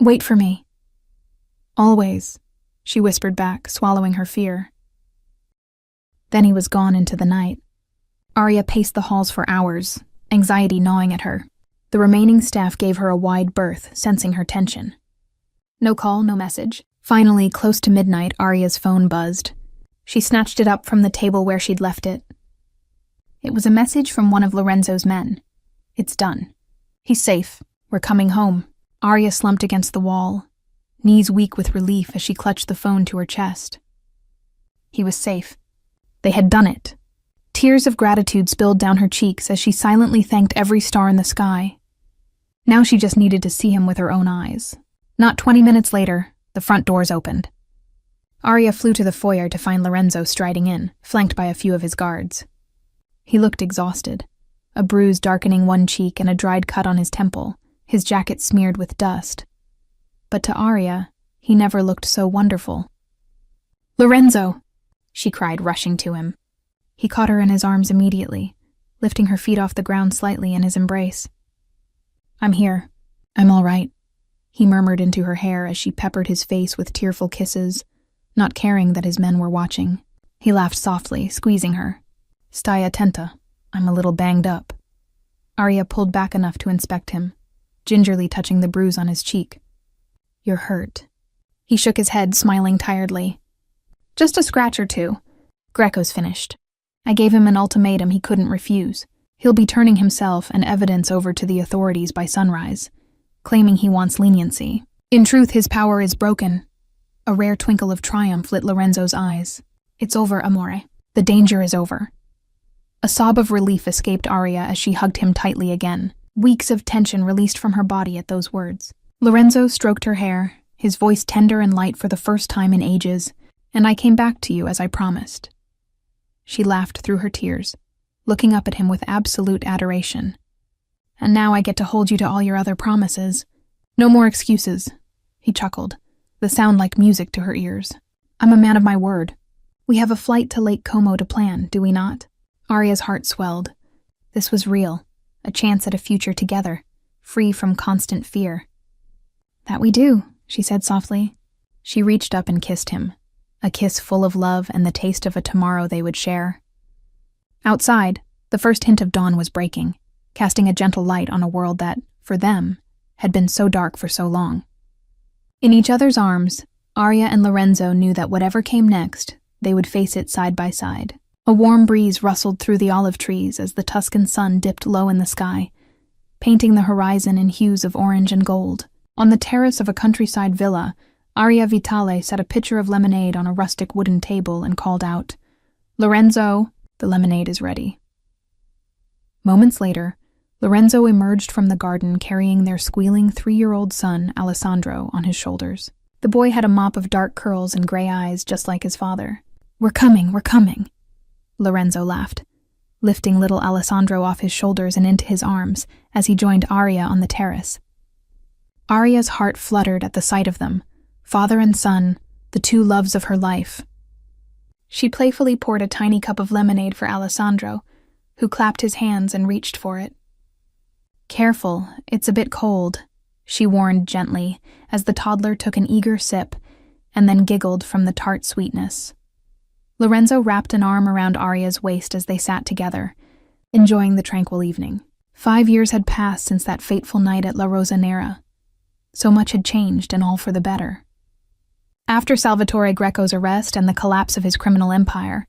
"Wait for me." "Always," she whispered back, swallowing her fear. Then he was gone into the night. Arya paced the halls for hours, anxiety gnawing at her. The remaining staff gave her a wide berth, sensing her tension. No call, no message. Finally, close to midnight, Arya's phone buzzed. She snatched it up from the table where she'd left it. It was a message from one of Lorenzo's men. "It's done. He's safe. We're coming home." Arya slumped against the wall, knees weak with relief as she clutched the phone to her chest. He was safe. They had done it. Tears of gratitude spilled down her cheeks as she silently thanked every star in the sky. Now she just needed to see him with her own eyes. Not 20 minutes later, the front doors opened. Arya flew to the foyer to find Lorenzo striding in, flanked by a few of his guards. He looked exhausted, a bruise darkening one cheek and a dried cut on his temple, his jacket smeared with dust. But to Arya, he never looked so wonderful. "Lorenzo!" she cried, rushing to him. He caught her in his arms immediately, lifting her feet off the ground slightly in his embrace. "I'm here. I'm all right," he murmured into her hair as she peppered his face with tearful kisses, not caring that his men were watching. He laughed softly, squeezing her. "Stai attenta. I'm a little banged up." Arya pulled back enough to inspect him, gingerly touching the bruise on his cheek. "You're hurt." He shook his head, smiling tiredly. "Just a scratch or two." Greco's finished. I gave him an ultimatum he couldn't refuse. He'll be turning himself and evidence over to the authorities by sunrise, claiming he wants leniency. In truth, his power is broken. A rare twinkle of triumph lit Lorenzo's eyes. "It's over, amore. The danger is over." A sob of relief escaped Arya as she hugged him tightly again. Weeks of tension released from her body at those words. Lorenzo stroked her hair, his voice tender and light for the first time in ages. "And I came back to you as I promised." She laughed through her tears, looking up at him with absolute adoration. "And now I get to hold you to all your other promises. No more excuses," he chuckled, the sound like music to her ears. "I'm a man of my word. We have a flight to Lake Como to plan, do we not?" Arya's heart swelled. This was real, a chance at a future together, free from constant fear. "That we do," she said softly. She reached up and kissed him, a kiss full of love and the taste of a tomorrow they would share. Outside, the first hint of dawn was breaking, casting a gentle light on a world that, for them, had been so dark for so long. In each other's arms, Arya and Lorenzo knew that whatever came next, they would face it side by side. A warm breeze rustled through the olive trees as the Tuscan sun dipped low in the sky, painting the horizon in hues of orange and gold. On the terrace of a countryside villa, Arya Vitale set a pitcher of lemonade on a rustic wooden table and called out, "Lorenzo, the lemonade is ready." Moments later, Lorenzo emerged from the garden carrying their squealing 3-year-old son, Alessandro, on his shoulders. The boy had a mop of dark curls and gray eyes just like his father. We're coming," Lorenzo laughed, lifting little Alessandro off his shoulders and into his arms as he joined Arya on the terrace. Arya's heart fluttered at the sight of them, father and son, the two loves of her life. She playfully poured a tiny cup of lemonade for Alessandro, who clapped his hands and reached for it. "Careful, it's a bit cold," she warned gently as the toddler took an eager sip and then giggled from the tart sweetness. Lorenzo wrapped an arm around Arya's waist as they sat together, enjoying the tranquil evening. 5 years had passed since that fateful night at La Rosanera. So much had changed, and all for the better. After Salvatore Greco's arrest and the collapse of his criminal empire,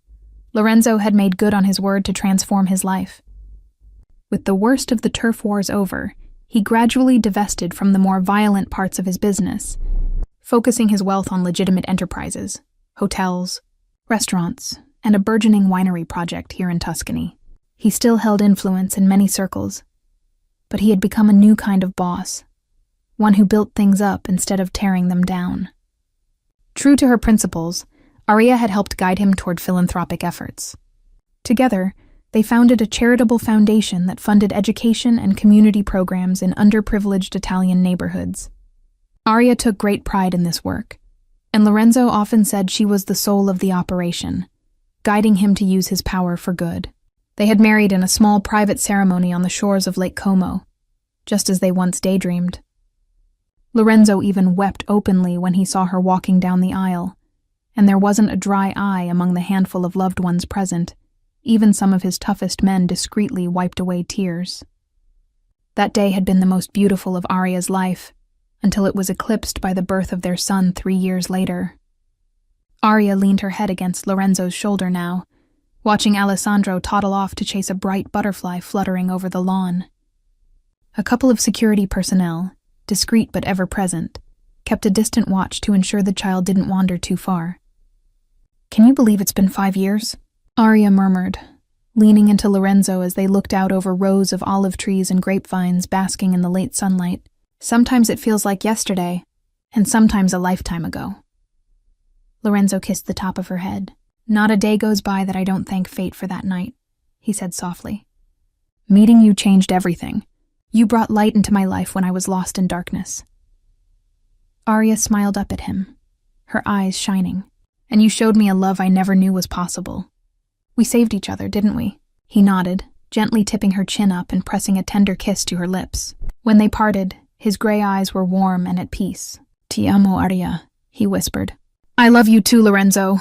Lorenzo had made good on his word to transform his life. With the worst of the turf wars over, he gradually divested from the more violent parts of his business, focusing his wealth on legitimate enterprises, hotels, restaurants, and a burgeoning winery project here in Tuscany. He still held influence in many circles, but he had become a new kind of boss, one who built things up instead of tearing them down. True to her principles, Arya had helped guide him toward philanthropic efforts. Together, they founded a charitable foundation that funded education and community programs in underprivileged Italian neighborhoods. Arya took great pride in this work, and Lorenzo often said she was the soul of the operation, guiding him to use his power for good. They had married in a small private ceremony on the shores of Lake Como, just as they once daydreamed. Lorenzo even wept openly when he saw her walking down the aisle, and there wasn't a dry eye among the handful of loved ones present. Even some of his toughest men discreetly wiped away tears. That day had been the most beautiful of Arya's life, until it was eclipsed by the birth of their son 3 years later. Arya leaned her head against Lorenzo's shoulder now, watching Alessandro toddle off to chase a bright butterfly fluttering over the lawn. A couple of security personnel, discreet but ever-present, kept a distant watch to ensure the child didn't wander too far. "Can you believe it's been 5 years?" Arya murmured, leaning into Lorenzo as they looked out over rows of olive trees and grapevines basking in the late sunlight. "Sometimes it feels like yesterday, and sometimes a lifetime ago." Lorenzo kissed the top of her head. "Not a day goes by that I don't thank fate for that night," he said softly. "Meeting you changed everything. You brought light into my life when I was lost in darkness." Arya smiled up at him, her eyes shining. "And you showed me a love I never knew was possible. We saved each other, didn't we?" He nodded, gently tipping her chin up and pressing a tender kiss to her lips. When they parted, his gray eyes were warm and at peace. Ti amo, Arya, he whispered. I love you too, Lorenzo,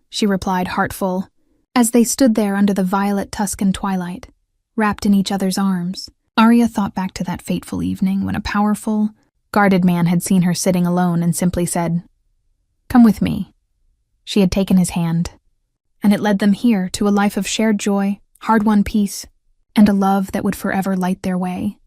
she replied, heartful, as they stood there under the violet Tuscan twilight, wrapped in each other's arms. Arya thought back to that fateful evening when a powerful, guarded man had seen her sitting alone and simply said, "Come with me." She had taken his hand, and it led them here to a life of shared joy, hard-won peace, and a love that would forever light their way.